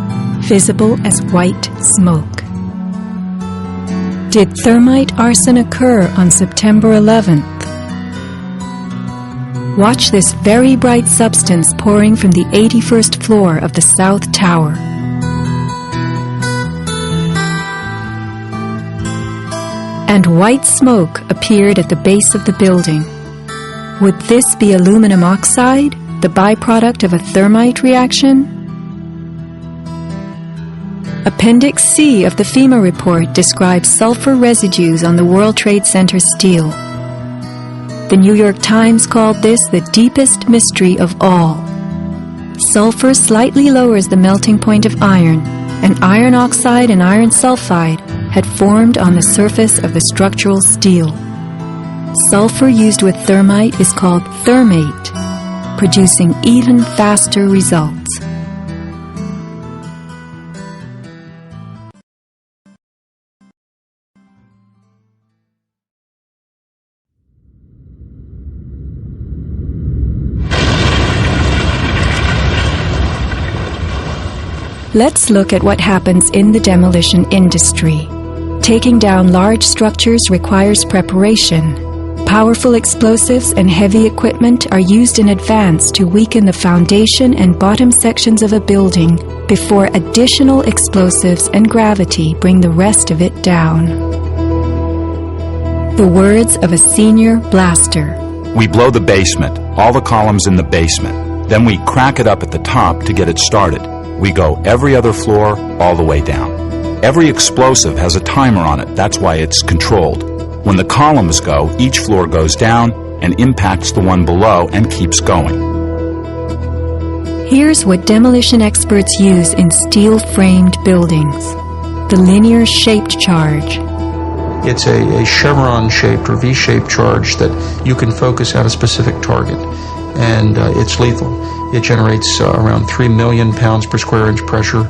visible as white smoke. Did thermite arson occur on September 11th? Watch this very bright substance pouring from the 81st floor of the South Tower. And white smoke appeared at the base of the building. Would this be aluminum oxide, the byproduct of a thermite reaction? Appendix C of the FEMA report describes sulfur residues on the World Trade Center steel. The New York Times called this the deepest mystery of all. Sulfur slightly lowers the melting point of iron, and iron oxide and iron sulfide had formed on the surface of the structural steel. Sulfur used with thermite is called thermate, producing even faster results. Let's look at what happens in the demolition industry. Taking down large structures requires preparation. Powerful explosives and heavy equipment are used in advance to weaken the foundation and bottom sections of a building before additional explosives and gravity bring the rest of it down. The words of a senior blaster. We blow the basement, all the columns in the basement. Then we crack it up at the top to get it started. We go every other floor, all the way down. Every explosive has a timer on it, that's why it's controlled. When the columns go, each floor goes down and impacts the one below and keeps going. Here's what demolition experts use in steel-framed buildings: the linear shaped charge. It's a chevron-shaped or V-shaped charge that you can focus at a specific target, and it's lethal. It generates around 3 million pounds per square inch pressure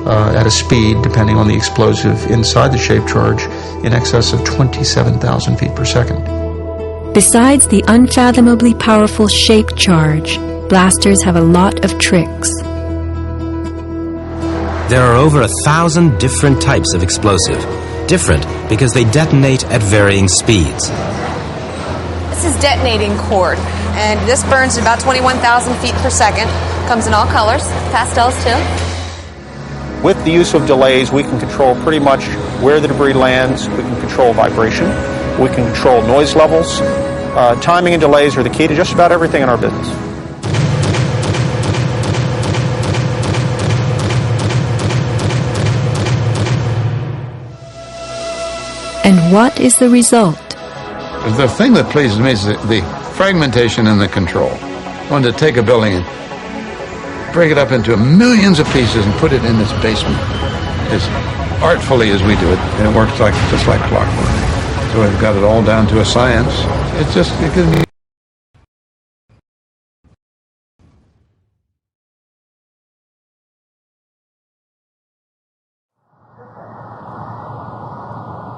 at a speed, depending on the explosive inside the shaped charge, in excess of 27,000 feet per second. Besides the unfathomably powerful shaped charge, blasters have a lot of tricks. There are over 1,000 different types of explosive. Different because they detonate at varying speeds. This is detonating cord, and this burns at about 21,000 feet per second. Comes in all colors, pastels too. With the use of delays, we can control pretty much where the debris lands. We can control vibration. We can control noise levels. Timing and delays are the key to just about everything in our business. And what is the result? The thing that pleases me is the fragmentation and the control. I wanted to take a building and break it up into millions of pieces and put it in this basement as artfully as we do it, and it works just like clockwork. So we've got it all down to a science. It gives me.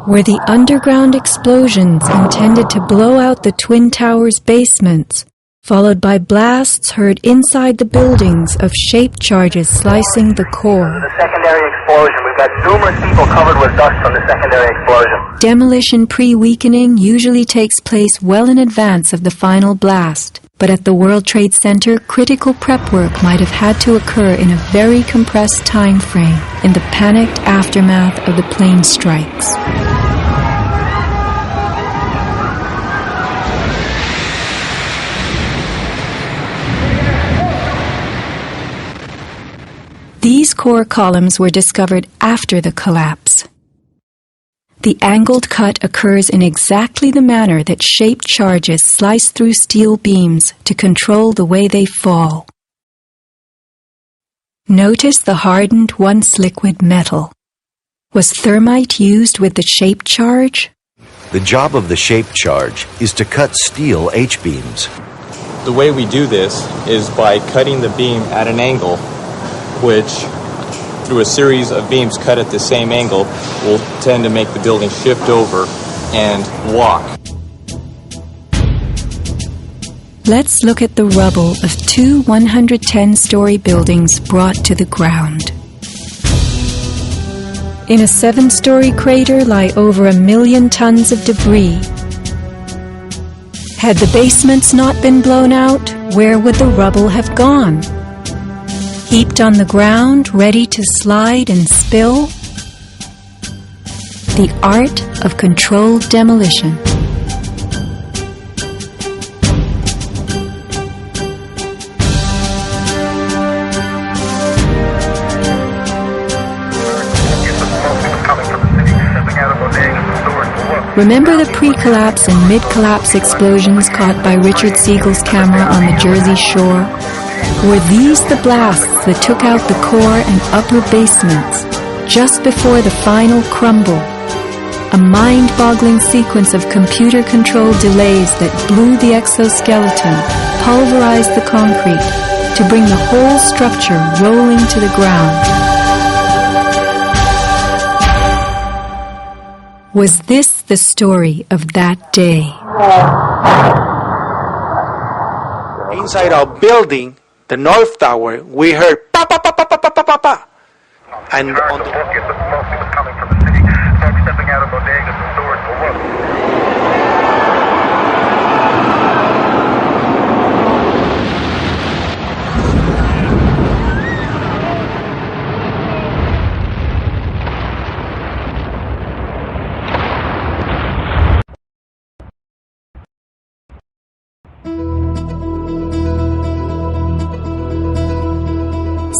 Were the underground explosions intended to blow out the Twin Towers' basements, followed by blasts heard inside the buildings of shaped charges slicing the core? The secondary explosion. We've got numerous people covered with dust from the secondary explosion. Demolition pre-weakening usually takes place well in advance of the final blast, but at the World Trade Center, critical prep work might have had to occur in a very compressed time frame in the panicked aftermath of the plane strikes. These core columns were discovered after the collapse. The angled cut occurs in exactly the manner that shaped charges slice through steel beams to control the way they fall. Notice the hardened once-liquid metal. Was thermite used with the shaped charge? The job of the shaped charge is to cut steel H-beams. The way we do this is by cutting the beam at an angle, which, through a series of beams cut at the same angle, will tend to make the building shift over and walk. Let's look at the rubble of two 110-story buildings brought to the ground. In a 7-story crater lie over 1 million tons of debris. Had the basements not been blown out, where would the rubble have gone? Heaped on the ground, ready to slide and spill? The art of controlled demolition. Remember the pre-collapse and mid-collapse explosions caught by Richard Siegel's camera on the Jersey shore? Were these the blasts that took out the core and upper basements just before the final crumble? A mind-boggling sequence of computer-controlled delays that blew the exoskeleton, pulverized the concrete, to bring the whole structure rolling to the ground. Was this the story of that day? Inside our building, the North Tower, we heard pa pa pa pa pa pa pa pa pa. And on the coming from the city, stepping out of bodegas and stores for work.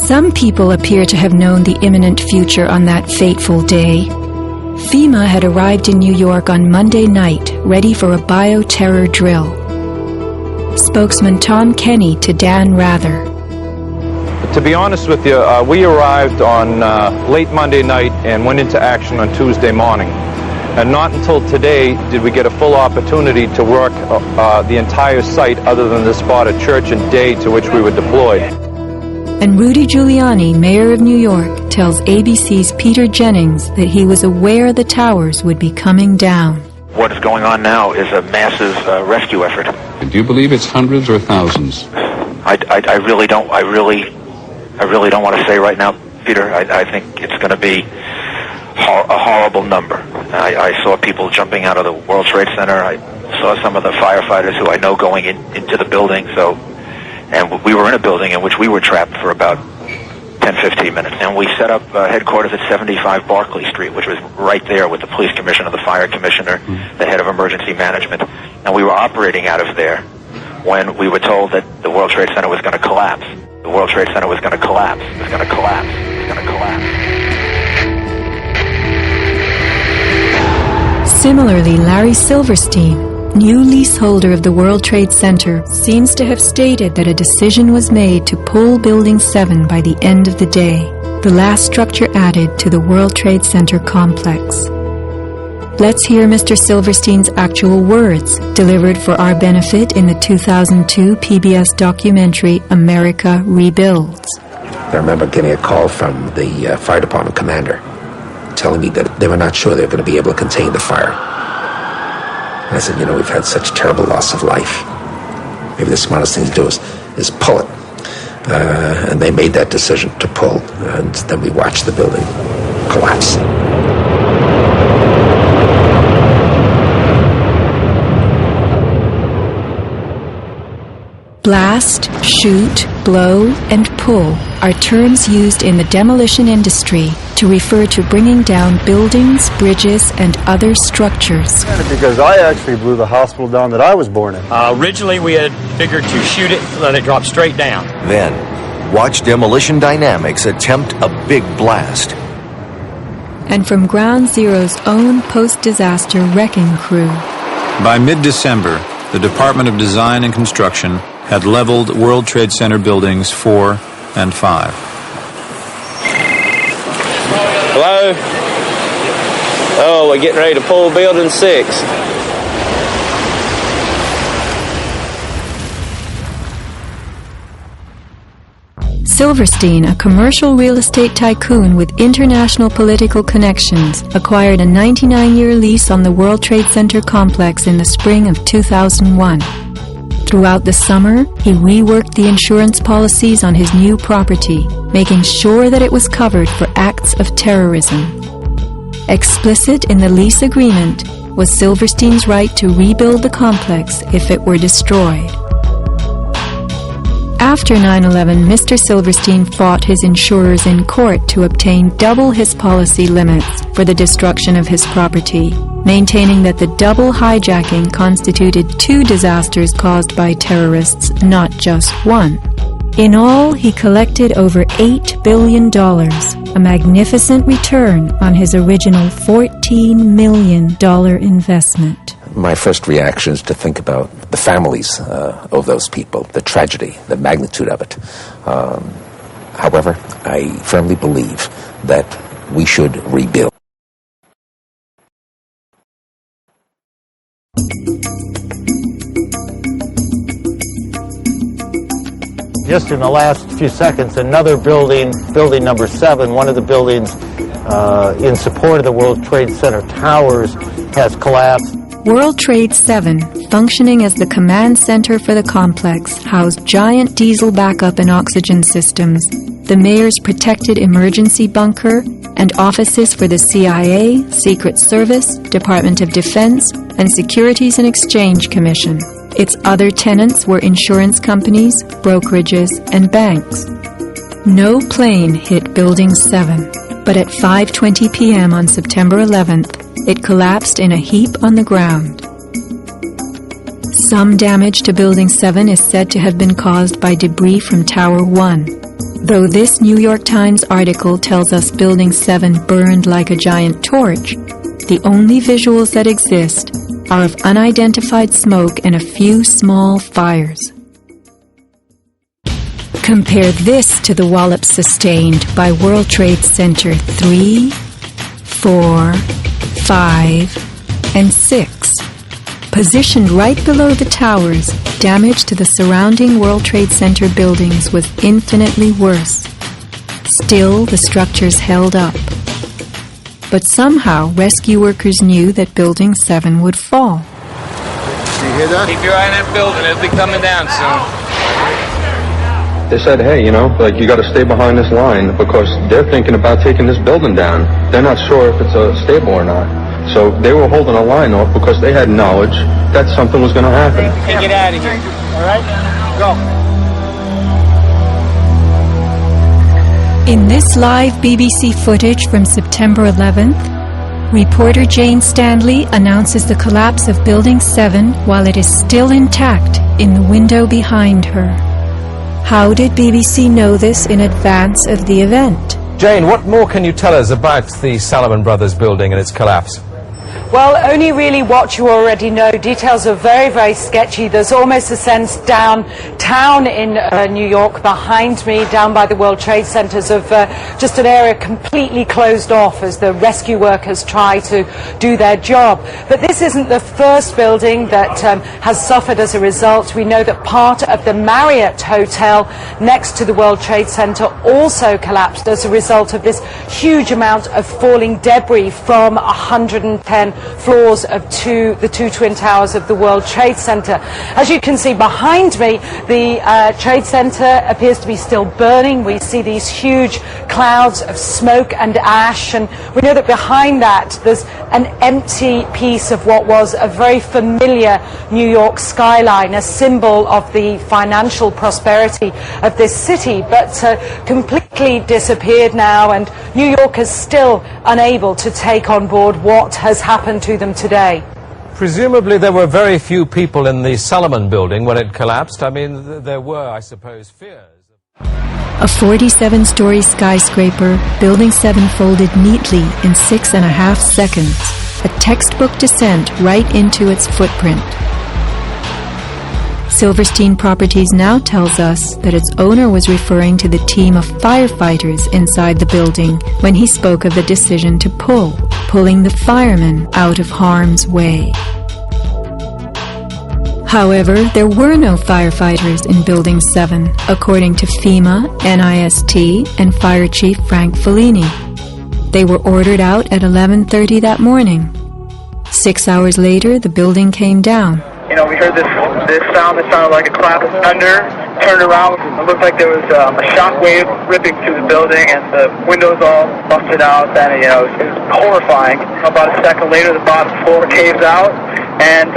Some people appear to have known the imminent future on that fateful day. FEMA had arrived in New York on Monday night, ready for a bioterror drill. Spokesman Tom Kenny to Dan Rather. To be honest with you, we arrived on late Monday night and went into action on Tuesday morning. And not until today did we get a full opportunity to work the entire site other than the spot at Church and Day to which we were deployed. And Rudy Giuliani, mayor of New York, tells ABC's Peter Jennings that he was aware the towers would be coming down. What is going on now is a massive rescue effort. Do you believe it's hundreds or thousands? I really don't. I really don't want to say right now, Peter. I think it's going to be a horrible number. I saw people jumping out of the World Trade Center. I saw some of the firefighters who I know going into the building. And we were in a building in which we were trapped for about 10-15 minutes. And we set up headquarters at 75 Barclay Street, which was right there with the police commissioner, the fire commissioner, the head of emergency management. And we were operating out of there when we were told that the World Trade Center was going to collapse. The World Trade Center was going to collapse. It was going to collapse. It was going to collapse. Similarly, Larry Silverstein, new leaseholder of the World Trade Center, seems to have stated that a decision was made to pull Building 7 by the end of the day, the last structure added to the World Trade Center complex. Let's hear Mr. Silverstein's actual words, delivered for our benefit in the 2002 PBS documentary America Rebuilds. I remember getting a call from the fire department commander telling me that they were not sure they were going to be able to contain the fire. And I said, we've had such terrible loss of life. Maybe the smartest thing to do is pull it. And they made that decision to pull, and then we watched the building collapse. Blast, shoot, blow, and pull are terms used in the demolition industry to refer to bringing down buildings, bridges, and other structures. Because I actually blew the hospital down that I was born in. Originally, we had figured to shoot it, let it drop straight down. Then, watch Demolition Dynamics attempt a big blast. And from Ground Zero's own post-disaster wrecking crew. By mid-December, the Department of Design and Construction had leveled World Trade Center buildings 4 and 5. Hello? Oh, we're getting ready to pull building 6. Silverstein, a commercial real estate tycoon with international political connections, acquired a 99-year lease on the World Trade Center complex in the spring of 2001. Throughout the summer, he reworked the insurance policies on his new property, making sure that it was covered for acts of terrorism. Explicit in the lease agreement was Silverstein's right to rebuild the complex if it were destroyed. After 9/11, Mr. Silverstein fought his insurers in court to obtain double his policy limits for the destruction of his property, maintaining that the double hijacking constituted 2 disasters caused by terrorists, not just one. In all, he collected over $8 billion, a magnificent return on his original $14 million investment. My first reaction is to think about the families of those people, the tragedy, the magnitude of it. However, I firmly believe that we should rebuild. Just in the last few seconds, another building, building number 7, one of the buildings in support of the World Trade Center towers, has collapsed. World Trade 7, functioning as the command center for the complex, housed giant diesel backup and oxygen systems, the mayor's protected emergency bunker, and offices for the CIA, Secret Service, Department of Defense, and Securities and Exchange Commission. Its other tenants were insurance companies, brokerages, and banks. No plane hit Building 7, but at 5:20 p.m. on September 11th, it collapsed in a heap on the ground. Some damage to Building 7 is said to have been caused by debris from Tower 1. Though this New York Times article tells us Building 7 burned like a giant torch, the only visuals that exist are of unidentified smoke and a few small fires. Compare this to the wallops sustained by World Trade Center 3, 4, 5, and 6. Positioned right below the towers, damage to the surrounding World Trade Center buildings was infinitely worse. Still, the structures held up. But somehow, rescue workers knew that Building 7 would fall. You hear that? Keep your eye on that building. It'll be coming down soon. They said, hey, you you got to stay behind this line because they're thinking about taking this building down. They're not sure if it's stable or not. So they were holding a line off because they had knowledge that something was going to happen. Hey, get out of here. All right? Go. In this live BBC footage from September 11th, reporter Jane Stanley announces the collapse of Building 7 while it is still intact in the window behind her. How did BBC know this in advance of the event? Jane, what more can you tell us about the Salomon Brothers building and its collapse? Well, only really what you already know. Details are very, very sketchy. There's almost a sense downtown in New York behind me, down by the World Trade Centers, of just an area completely closed off as the rescue workers try to do their job. But this isn't the first building that has suffered as a result. We know that part of the Marriott Hotel next to the World Trade Center also collapsed as a result of this huge amount of falling debris from 110 floors of the two twin towers of the World Trade Center. As you can see behind me, the Trade Center appears to be still burning. We see these huge clouds of smoke and ash, and we know that behind that there's an empty piece of what was a very familiar New York skyline, a symbol of the financial prosperity of this city, but completely disappeared now, and New York is still unable to take on board what has happened to them today. Presumably there were very few people in the Salomon building when it collapsed. I mean, there were, I suppose, fears. A 47-story skyscraper, Building 7 folded neatly in 6.5 seconds, a textbook descent right into its footprint. Silverstein Properties now tells us that its owner was referring to the team of firefighters inside the building when he spoke of the decision to pulling the firemen out of harm's way. However, there were no firefighters in Building 7, according to FEMA, NIST, and Fire Chief Frank Fellini. They were ordered out at 11:30 that morning. 6 hours later, the building came down. You know, we heard this sound that sounded like a clap of thunder. Turned around, it looked like there was a shock wave ripping through the building, and the windows all busted out. And it was horrifying. About a second later, the bottom floor caves out, and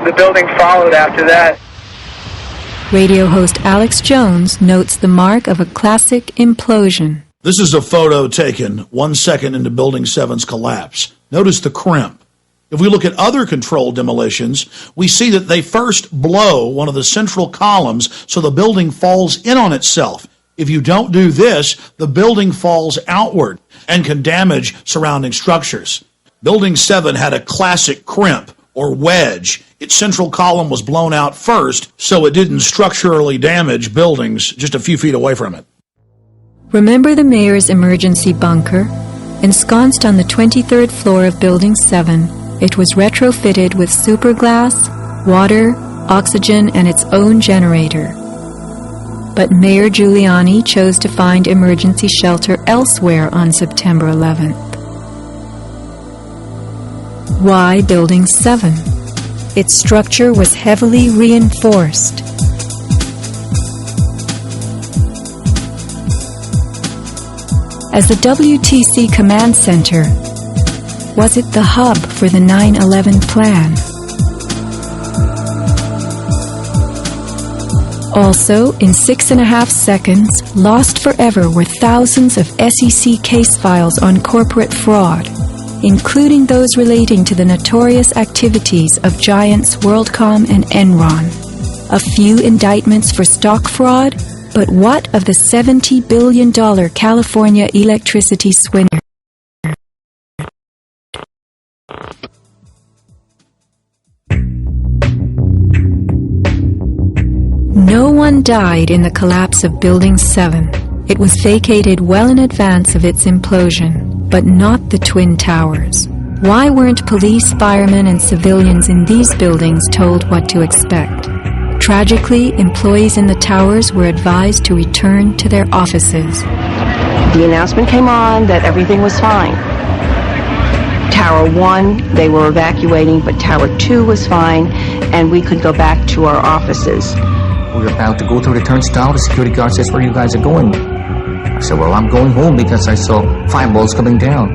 the building followed after that. Radio host Alex Jones notes the mark of a classic implosion. This is a photo taken 1 second into Building 7's collapse. Notice the crimp. If we look at other controlled demolitions, we see that they first blow one of the central columns so the building falls in on itself. If you don't do this, the building falls outward and can damage surrounding structures. Building 7 had a classic crimp or wedge. Its central column was blown out first, so it didn't structurally damage buildings just a few feet away from it. Remember the mayor's emergency bunker? Ensconced on the 23rd floor of Building 7, it was retrofitted with superglass, water, oxygen, and its own generator. But Mayor Giuliani chose to find emergency shelter elsewhere on September 11th. Why Building 7? Its structure was heavily reinforced. As the WTC command center, was it the hub for the 9/11 plan? Also, in 6.5 seconds, lost forever were thousands of SEC case files on corporate fraud, including those relating to the notorious activities of giants WorldCom and Enron. A few indictments for stock fraud, but what of the $70 billion California electricity swindler? No one died in the collapse of Building 7. It was vacated well in advance of its implosion, but not the Twin Towers. Why weren't police, firemen, and civilians in these buildings told what to expect? Tragically, employees in the towers were advised to return to their offices. The announcement came on that everything was fine. Tower 1, they were evacuating, but Tower 2 was fine, and we could go back to our offices. We were about to go through the turnstile. The security guard says, "Where you guys are going?" I said, "Well, I'm going home because I saw fireballs coming down."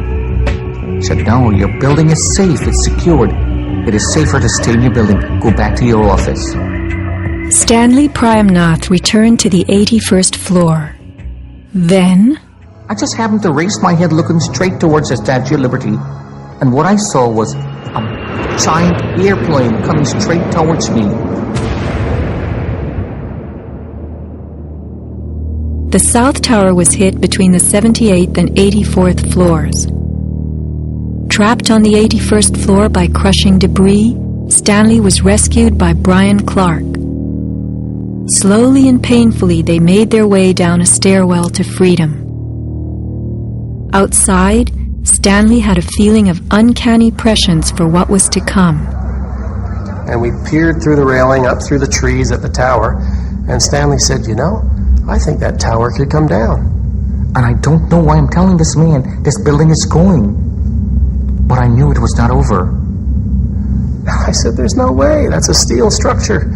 He said, "No, your building is safe. It's secured. It is safer to stay in your building. Go back to your office." Stanley Prayamnath returned to the 81st floor. Then, I just happened to raise my head looking straight towards the Statue of Liberty, and what I saw was a giant airplane coming straight towards me. the South Tower was hit between the 78th and 84th floors. Trapped on the 81st floor by crushing debris, Stanley was rescued by Brian Clark. Slowly and painfully, they made their way down a stairwell to freedom. Outside, Stanley had a feeling of uncanny prescience for what was to come. And we peered through the railing up through the trees at the tower, and Stanley said, "You know, I think that tower could come down." And I don't know why I'm telling this man this building is going. But I knew it was not over. I said, "There's no way. That's a steel structure.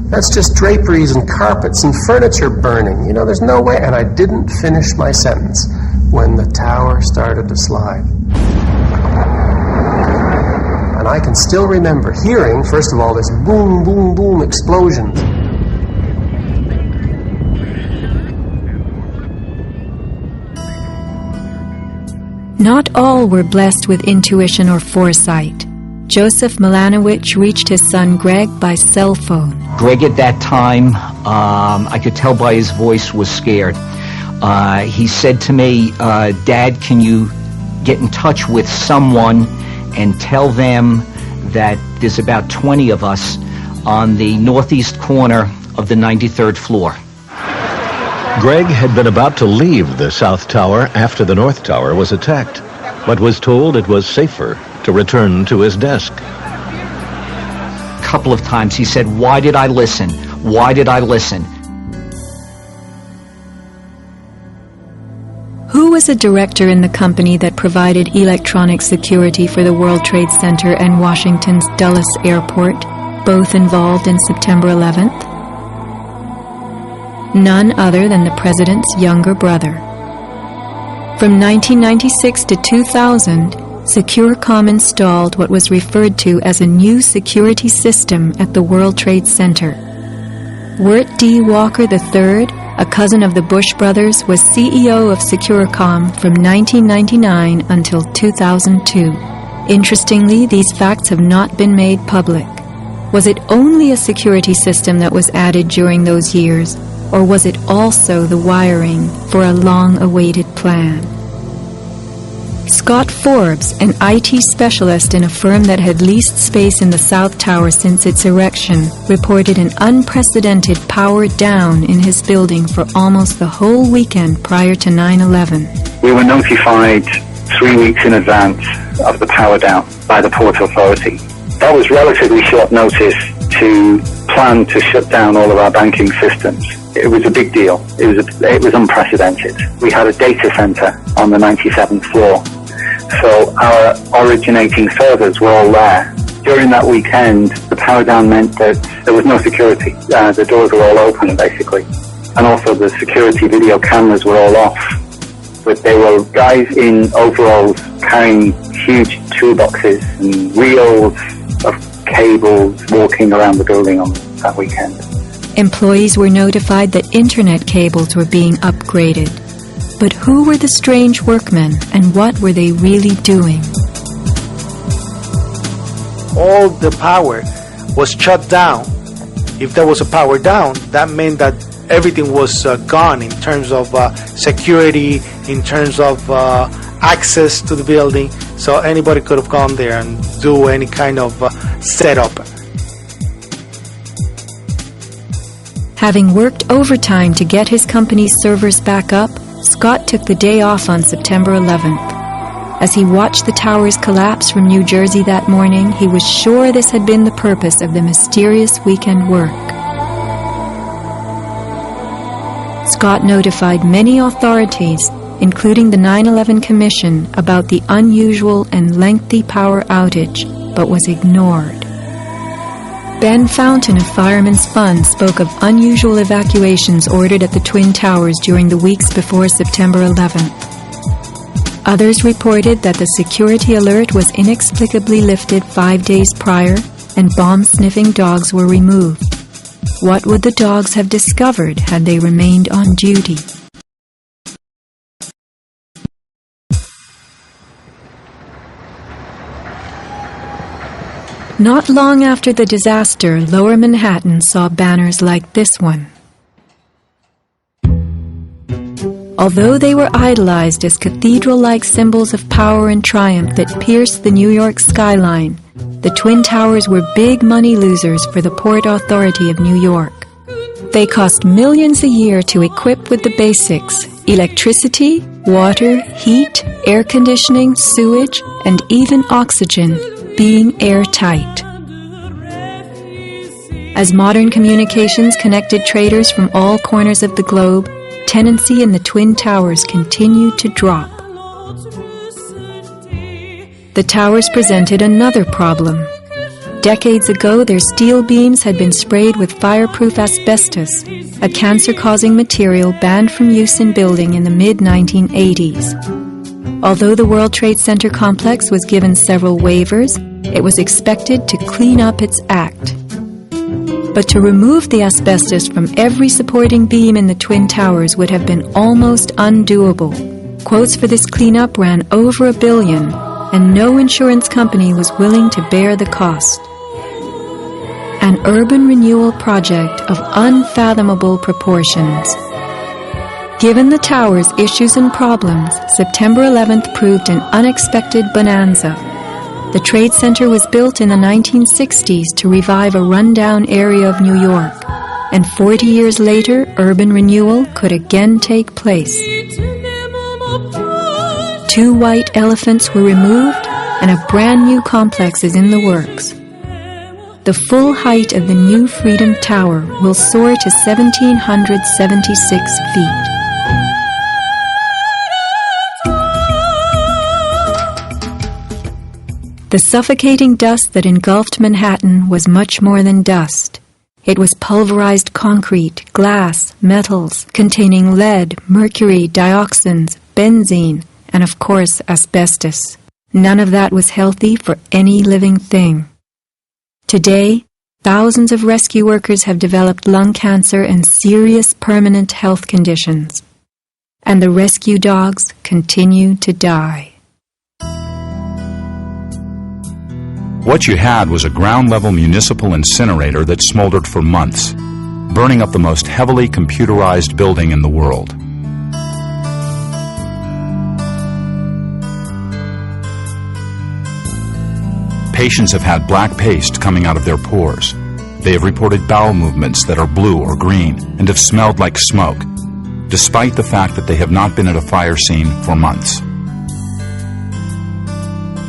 That's just draperies and carpets and furniture burning. You know, there's no way." And I didn't finish my sentence when the tower started to slide. And I can still remember hearing, first of all, this boom, boom, boom explosions. Not all were blessed with intuition or foresight. Joseph Milanowicz reached his son Greg by cell phone. Greg at that time, I could tell by his voice, was scared. He said to me, "Dad, can you get in touch with someone and tell them that there's about 20 of us on the northeast corner of the 93rd floor." Greg had been about to leave the South Tower after the North Tower was attacked, but was told it was safer to return to his desk. couple of times. He said, "Why did I listen? Why did I listen?" Who was a director in the company that provided electronic security for the World Trade Center and Washington's Dulles Airport, both involved in September 11th? None other than the president's younger brother. From 1996 to 2000, Securacom installed what was referred to as a new security system at the World Trade Center. Wirt D. Walker III, a cousin of the Bush brothers, was CEO of Securacom from 1999 until 2002. Interestingly, these facts have not been made public. Was it only a security system that was added during those years, or was it also the wiring for a long-awaited plan? Scott Forbes, an IT specialist in a firm that had leased space in the South Tower since its erection, reported an unprecedented power down in his building for almost the whole weekend prior to 9/11. We were notified 3 weeks in advance of the power down by the Port Authority. That was relatively short notice to plan to shut down all of our banking systems. It was a big deal. It was unprecedented. We had a data center on the 97th floor, so our originating servers were all there. During that weekend, the power down meant that there was no security. The doors were all open, basically. And also the security video cameras were all off. But there were guys in overalls carrying huge toolboxes and reels of cables walking around the building on that weekend. Employees were notified that internet cables were being upgraded. But who were the strange workmen, and what were they really doing? All the power was shut down. If there was a power down, that meant that everything was gone in terms of security, in terms of access to the building, so anybody could have gone there and do any kind of setup. Having worked overtime to get his company's servers back up, Scott took the day off on September 11th. As he watched the towers collapse from New Jersey that morning, he was sure this had been the purpose of the mysterious weekend work. Scott notified many authorities, including the 9/11 Commission, about the unusual and lengthy power outage, but was ignored. Ben Fountain of Fireman's Fund spoke of unusual evacuations ordered at the Twin Towers during the weeks before September 11th. Others reported that the security alert was inexplicably lifted 5 days prior and bomb-sniffing dogs were removed. What would the dogs have discovered had they remained on duty? Not long after the disaster, Lower Manhattan saw banners like this one. Although they were idolized as cathedral-like symbols of power and triumph that pierced the New York skyline, the Twin Towers were big money losers for the Port Authority of New York. They cost millions a year to equip with the basics: electricity, water, heat, air conditioning, sewage, and even oxygen, being airtight. As modern communications connected traders from all corners of the globe, tenancy in the Twin Towers continued to drop. The towers presented another problem. Decades ago, their steel beams had been sprayed with fireproof asbestos, a cancer-causing material banned from use in building in the mid-1980s. Although the World Trade Center complex was given several waivers, it was expected to clean up its act. But to remove the asbestos from every supporting beam in the Twin Towers would have been almost undoable. Quotes for this cleanup ran over $1 billion, and no insurance company was willing to bear the cost. An urban renewal project of unfathomable proportions. Given the tower's issues and problems, September 11th proved an unexpected bonanza. The Trade Center was built in the 1960s to revive a rundown area of New York, and 40 years later, urban renewal could again take place. 2 white elephants were removed, and a brand new complex is in the works. the full height of the new Freedom Tower will soar to 1,776 feet. The suffocating dust that engulfed Manhattan was much more than dust. It was pulverized concrete, glass, metals containing lead, mercury, dioxins, benzene, and of course asbestos. None of that was healthy for any living thing. Today, thousands of rescue workers have developed lung cancer and serious permanent health conditions. And the rescue dogs continue to die. What you had was a ground-level municipal incinerator that smoldered for months, burning up the most heavily computerized building in the world. Patients have had black paste coming out of their pores. They have reported bowel movements that are blue or green and have smelled like smoke, despite the fact that they have not been at a fire scene for months.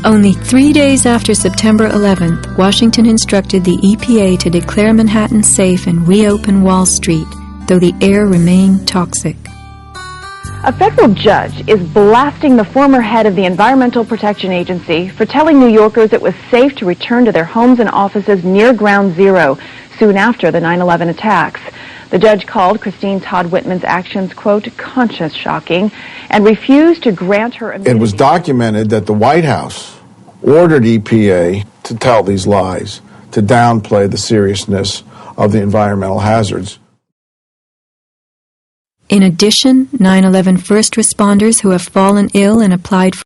Only 3 days after September 11th, Washington instructed the EPA to declare Manhattan safe and reopen Wall Street, though the air remained toxic. A federal judge is blasting the former head of the Environmental Protection Agency for telling New Yorkers it was safe to return to their homes and offices near Ground Zero soon after the 9/11 attacks. The judge called Christine Todd Whitman's actions, quote, conscience shocking, and refused to grant her immunity. It was documented that the White House ordered EPA to tell these lies, to downplay the seriousness of the environmental hazards. In addition, 9/11 first responders who have fallen ill and applied for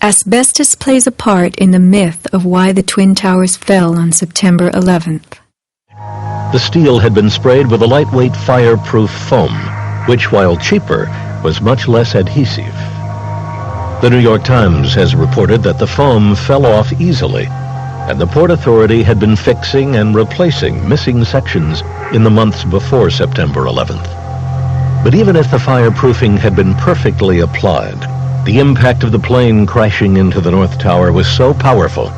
asbestos plays a part in the myth of why the Twin Towers fell on September 11th. The steel had been sprayed with a lightweight fireproof foam, which, while cheaper, was much less adhesive. The New York Times has reported that the foam fell off easily, and the Port Authority had been fixing and replacing missing sections in the months before September 11th. But even if the fireproofing had been perfectly applied, the impact of the plane crashing into the North Tower was so powerful,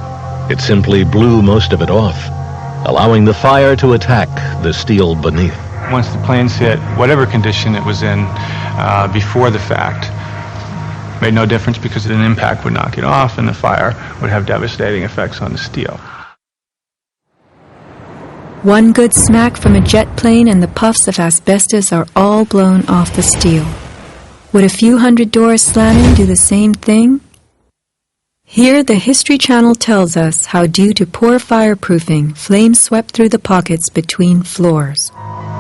it simply blew most of it off, allowing the fire to attack the steel beneath. Once the planes hit, whatever condition it was in before the fact, made no difference because an impact would knock it off and the fire would have devastating effects on the steel. One good smack from a jet plane and the puffs of asbestos are all blown off the steel. Would a few hundred doors slamming do the same thing? Here, the History Channel tells us how, due to poor fireproofing, flames swept through the pockets between floors.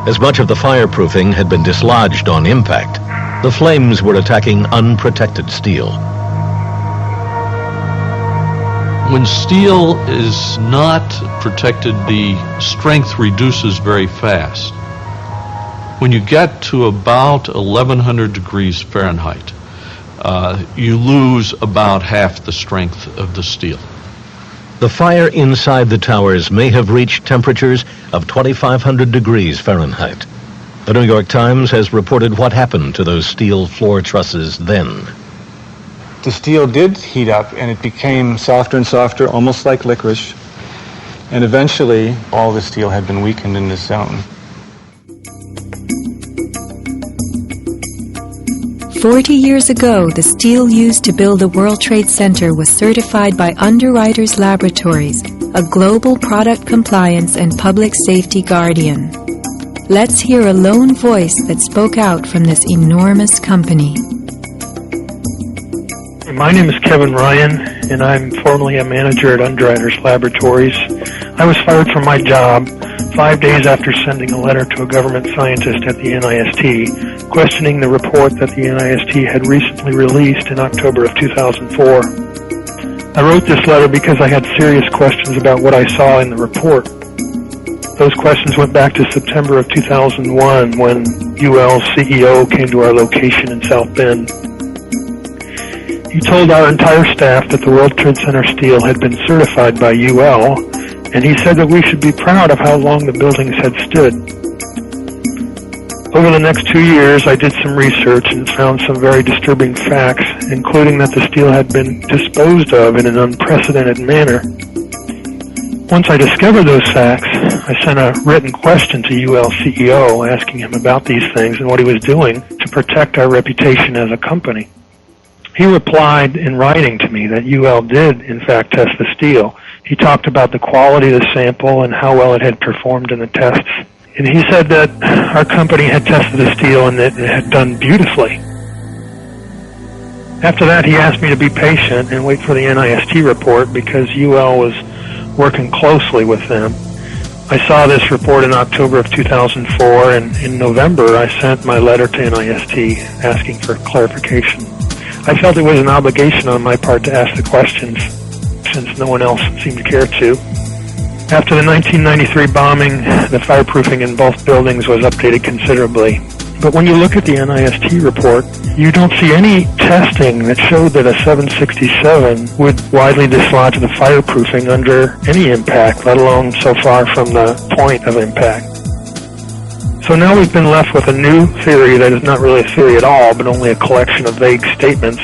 As much of the fireproofing had been dislodged on impact, the flames were attacking unprotected steel. When steel is not protected, the strength reduces very fast. When you get to about 1100 degrees Fahrenheit, you lose about half the strength of the steel. The fire inside the towers may have reached temperatures of 2,500 degrees Fahrenheit. The New York Times has reported what happened to those steel floor trusses then. The steel did heat up and it became softer and softer, almost like licorice. And eventually, all the steel had been weakened in this zone. 40 years ago, the steel used to build the World Trade Center was certified by Underwriters Laboratories, a global product compliance and public safety guardian. Let's hear a lone voice that spoke out from this enormous company. My name is Kevin Ryan, and I'm formerly a manager at Underwriters Laboratories. I was fired from my job 5 days after sending a letter to a government scientist at the NIST, questioning the report that the NIST had recently released in October of 2004. I wrote this letter because I had serious questions about what I saw in the report. Those questions went back to September of 2001 when UL's CEO came to our location in South Bend. He told our entire staff that the World Trade Center steel had been certified by UL, and he said that we should be proud of how long the buildings had stood. Over the next 2 years, I did some research and found some very disturbing facts, including that the steel had been disposed of in an unprecedented manner. Once I discovered those facts, I sent a written question to UL CEO asking him about these things and what he was doing to protect our reputation as a company. He replied in writing to me that UL did, in fact, test the steel. He talked about the quality of the sample and how well it had performed in the tests. And he said that our company had tested the steel and that it had done beautifully. After that, he asked me to be patient and wait for the NIST report because UL was working closely with them. I saw this report in October of 2004, and in November I sent my letter to NIST asking for clarification. I felt it was an obligation on my part to ask the questions since no one else seemed to care to. After the 1993 bombing, the fireproofing in both buildings was updated considerably. But when you look at the NIST report, you don't see any testing that showed that a 767 would widely dislodge the fireproofing under any impact, let alone so far from the point of impact. So now we've been left with a new theory that is not really a theory at all, but only a collection of vague statements.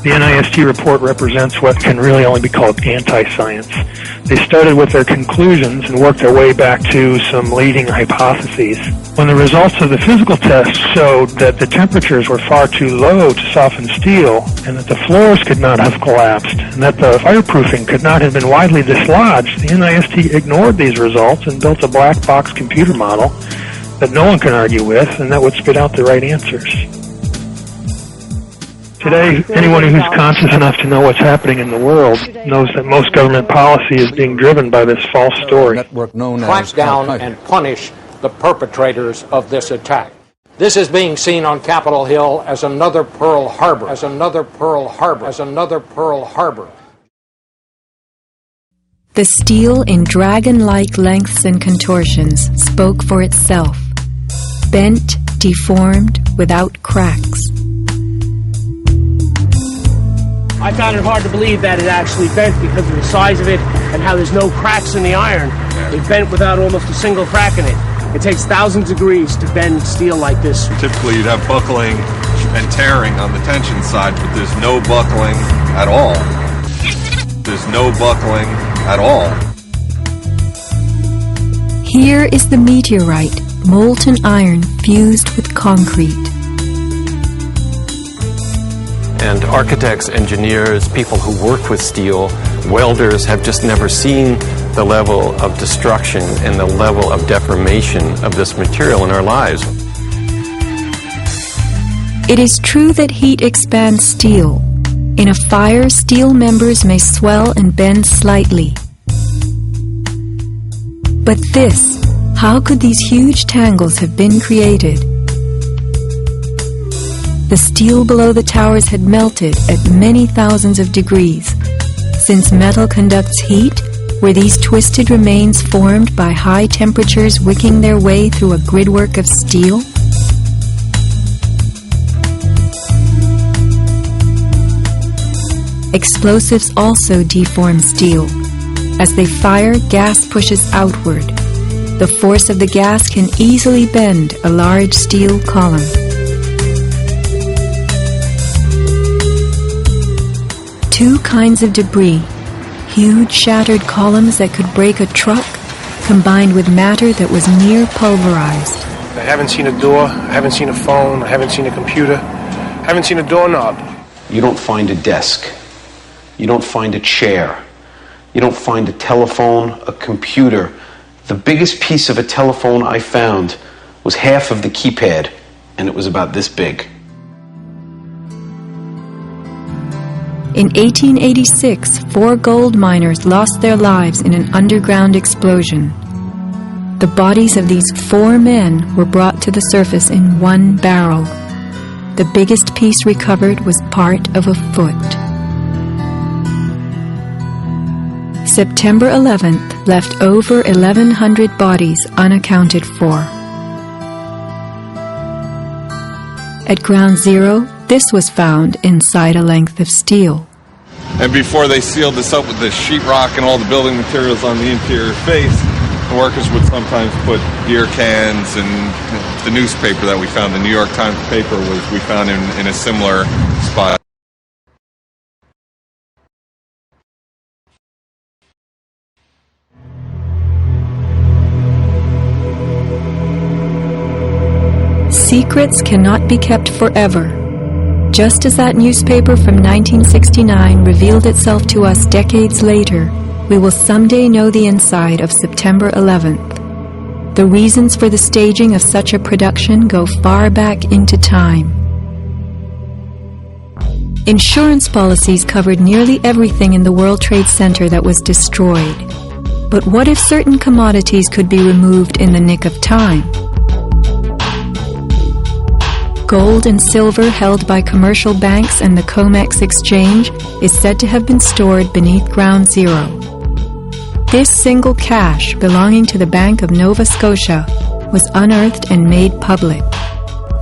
The NIST report represents what can really only be called anti-science. They started with their conclusions and worked their way back to some leading hypotheses. When the results of the physical tests showed that the temperatures were far too low to soften steel, and that the floors could not have collapsed, and that the fireproofing could not have been widely dislodged, the NIST ignored these results and built a black box computer model that no one can argue with and that would spit out the right answers. Today, anyone who's conscious enough to know what's happening in the world knows that most government policy is being driven by this false story. Crack down and punish the perpetrators of this attack. This is being seen on Capitol Hill as another Pearl Harbor, as another Pearl Harbor, as another Pearl Harbor. The steel in dragon-like lengths and contortions spoke for itself, bent, deformed, without cracks. I found it hard to believe that it actually bent because of the size of it and how there's no cracks in the iron. It bent without almost a single crack in it. It takes thousands of degrees to bend steel like this. Typically you'd have buckling and tearing on the tension side, but there's no buckling at all. There's no buckling at all. Here is the meteorite, molten iron fused with concrete. And architects, engineers, people who work with steel, welders have just never seen the level of destruction and the level of deformation of this material in our lives. It is true that heat expands steel. In a fire, steel members may swell and bend slightly. But this, how could these huge tangles have been created? The steel below the towers had melted at many thousands of degrees. Since metal conducts heat, were these twisted remains formed by high temperatures wicking their way through a gridwork of steel? Explosives also deform steel. As they fire, gas pushes outward. The force of the gas can easily bend a large steel column. Two kinds of debris, huge shattered columns that could break a truck, combined with matter that was near pulverized. I haven't seen a door, I haven't seen a phone, I haven't seen a computer, I haven't seen a doorknob. You don't find a desk. You don't find a chair. You don't find a telephone, a computer. The biggest piece of a telephone I found was half of the keypad, and it was about this big. In 1886, 4 gold miners lost their lives in an underground explosion. The bodies of these 4 men were brought to the surface in one barrel. The biggest piece recovered was part of a foot. September 11th left over 1,100 bodies unaccounted for. At Ground Zero, this was found inside a length of steel. And before they sealed this up with the sheetrock and all the building materials on the interior face, The workers would sometimes put beer cans, and the newspaper that we found, the New York Times paper, we found in a similar spot. Secrets cannot be kept forever. Just as that newspaper from 1969 revealed itself to us decades later, we will someday know the inside of September 11th. The reasons for the staging of such a production go far back into time. Insurance policies covered nearly everything in the World Trade Center that was destroyed. But what if certain commodities could be removed in the nick of time? Gold and silver held by commercial banks and the COMEX exchange is said to have been stored beneath Ground Zero. This single cache belonging to the Bank of Nova Scotia was unearthed and made public.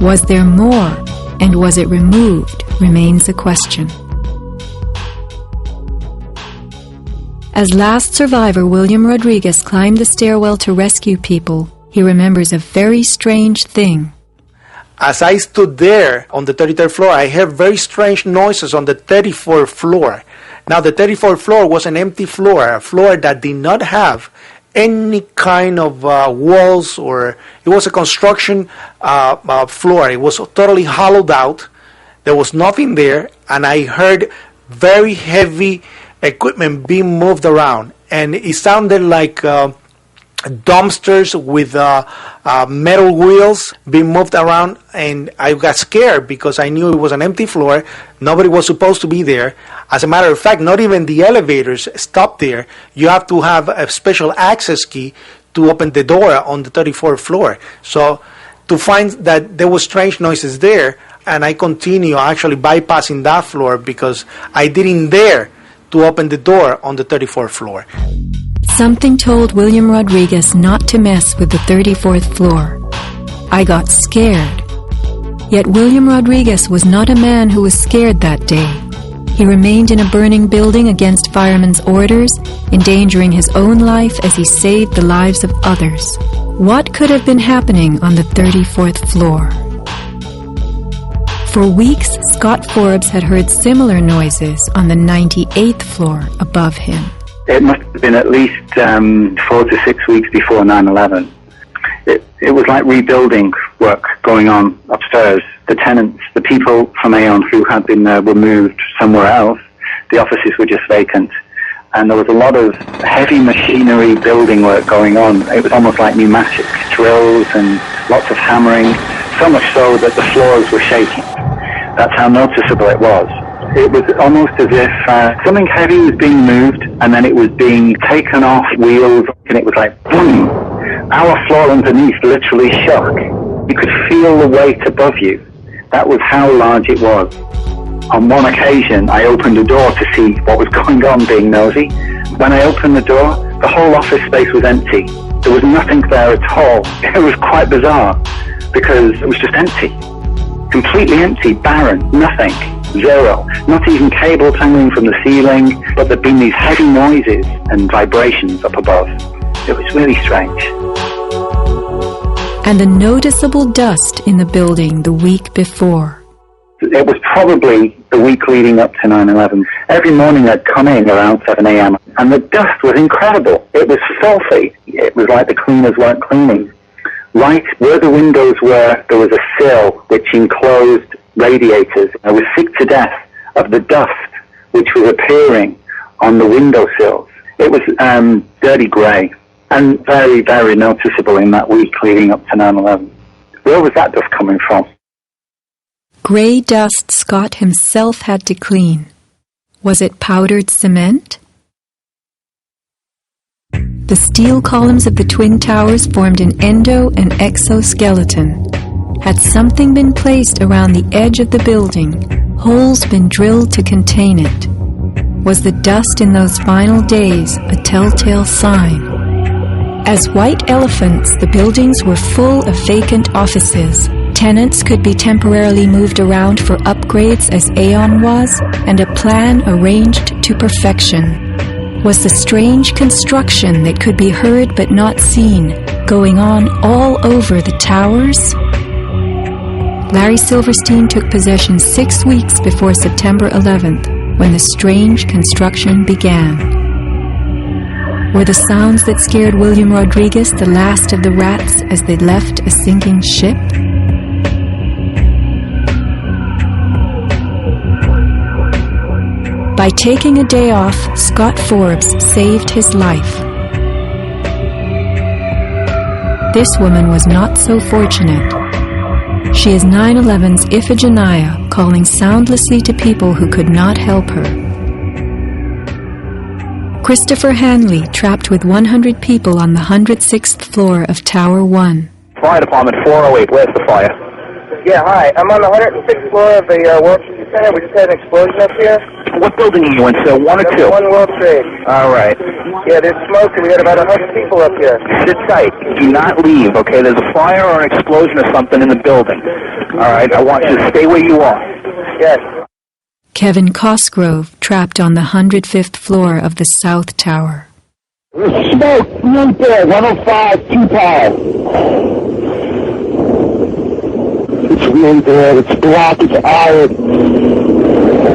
Was there more, and was it removed, remains a question. As last survivor William Rodriguez climbed the stairwell to rescue people, he remembers a very strange thing. As I stood there on the 33rd floor, I heard very strange noises on the 34th floor. Now, the 34th floor was an empty floor, a floor that did not have any kind of walls, or it was a construction floor. It was totally hollowed out. There was nothing there, and I heard very heavy equipment being moved around, and it sounded like dumpsters with metal wheels being moved around, and I got scared because I knew it was an empty floor. Nobody was supposed to be there. As a matter of fact, not even the elevators stopped there. You have to have a special access key to open the door on the 34th floor. So to find that there were strange noises there, and I continue actually bypassing that floor because I didn't dare to open the door on the 34th floor. Something told William Rodriguez not to mess with the 34th floor. I got scared. Yet William Rodriguez was not a man who was scared that day. He remained in a burning building against firemen's orders, endangering his own life as he saved the lives of others. What could have been happening on the 34th floor? For weeks, Scott Forbes had heard similar noises on the 98th floor above him. It must have been at least 4 to 6 weeks before 9/11. It was like rebuilding work going on upstairs. The tenants, the people from Aon who had been were moved somewhere else. The offices were just vacant. And there was a lot of heavy machinery building work going on. It was almost like pneumatic drills and lots of hammering, so much so that the floors were shaking. That's how noticeable it was. It was almost as if something heavy was being moved and then it was being taken off wheels, and it was like boom. Our floor underneath literally shook. You could feel the weight above you. That was how large it was. On one occasion, I opened the door to see what was going on, being nosy. When I opened the door, the whole office space was empty. There was nothing there at all. It was quite bizarre because it was just empty. Completely empty, barren, nothing, zero. Not even cables hanging from the ceiling, but there'd been these heavy noises and vibrations up above. It was really strange. And the noticeable dust in the building the week before. It was probably the week leading up to 9/11. Every morning I'd come in around 7 a.m. and the dust was incredible. It was filthy. It was like the cleaners weren't cleaning. Right where the windows were, there was a sill which enclosed radiators. I was sick to death of the dust which was appearing on the windowsills. It was dirty grey and very, very noticeable in that week leading up to 9/11. Where was that dust coming from? Grey dust Scott himself had to clean. Was it powdered cement? The steel columns of the Twin Towers formed an endo and exoskeleton. Had something been placed around the edge of the building, holes been drilled to contain it? Was the dust in those final days a telltale sign? As white elephants, the buildings were full of vacant offices. Tenants could be temporarily moved around for upgrades as Aon was, and a plan arranged to perfection. was the strange construction that could be heard but not seen, going on all over the towers? Larry Silverstein took possession 6 weeks before September 11th, when the strange construction began. Were the sounds that scared William Rodriguez the last of the rats as they left a sinking ship? By taking a day off, Scott Forbes saved his life. This woman was not so fortunate. She is 9/11's Iphigenia, calling soundlessly to people who could not help her. Christopher Hanley trapped with 100 people on the 106th floor of Tower 1. Fire Department 408, where's the fire? Yeah, hi. I'm on the 106th floor of the World Trade Center. We just had an explosion up here. What building are you in, sir? 1 or 2? 1 World Trade. All right. Yeah, there's smoke, and we got about 100 people up here. Sit tight. Do not leave, okay? There's a fire or an explosion or something in the building. All right, I want you to stay where you are. Yes. Kevin Cosgrove trapped on the 105th floor of the South Tower. There's smoke right there, 105, 2 power. It's really bad. It's black. It's iron.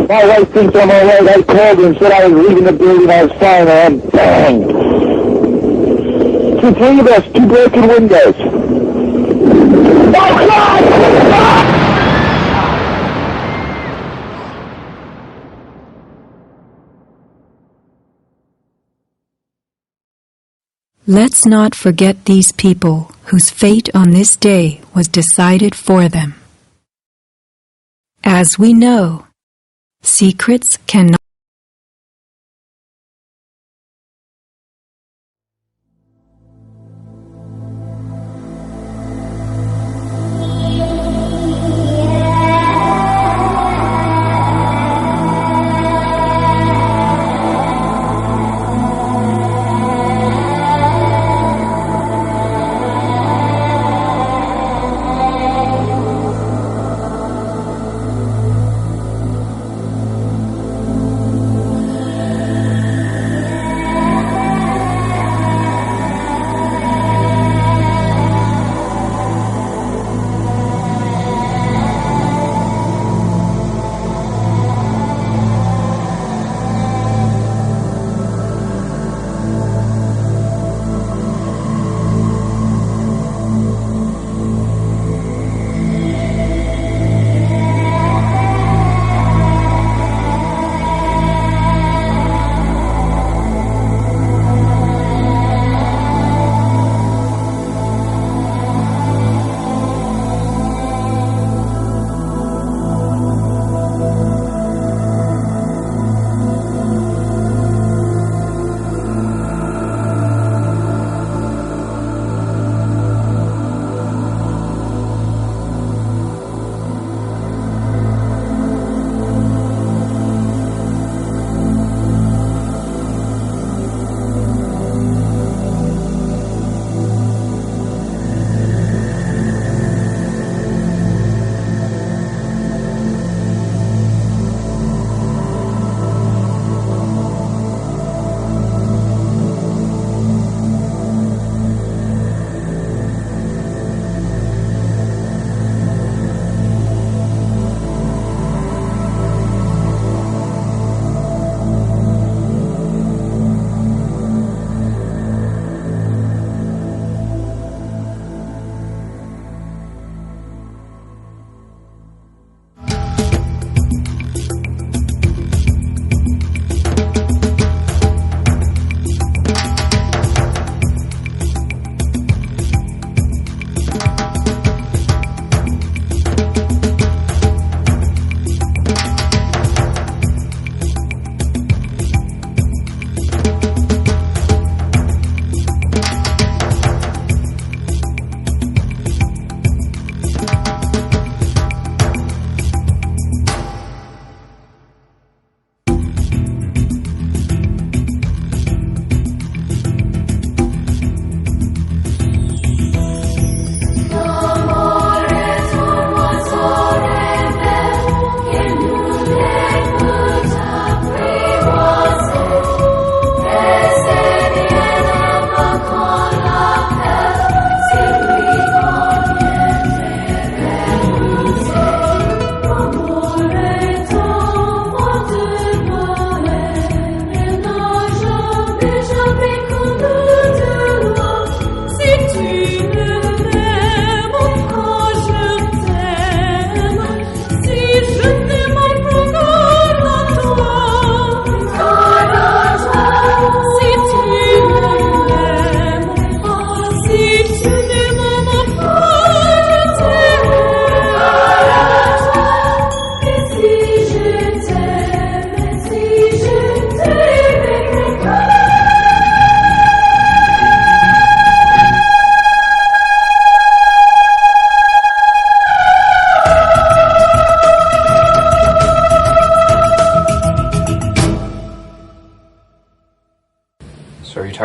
My wife thinks I'm all right. I called her and said I was leaving the building. I was fine. And bang. It's 3 of us. 2 broken windows. Oh, God! Let's not forget these people whose fate on this day was decided for them. As we know, secrets cannot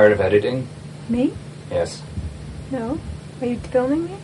tired of editing? Me? Yes. No. Are you filming me?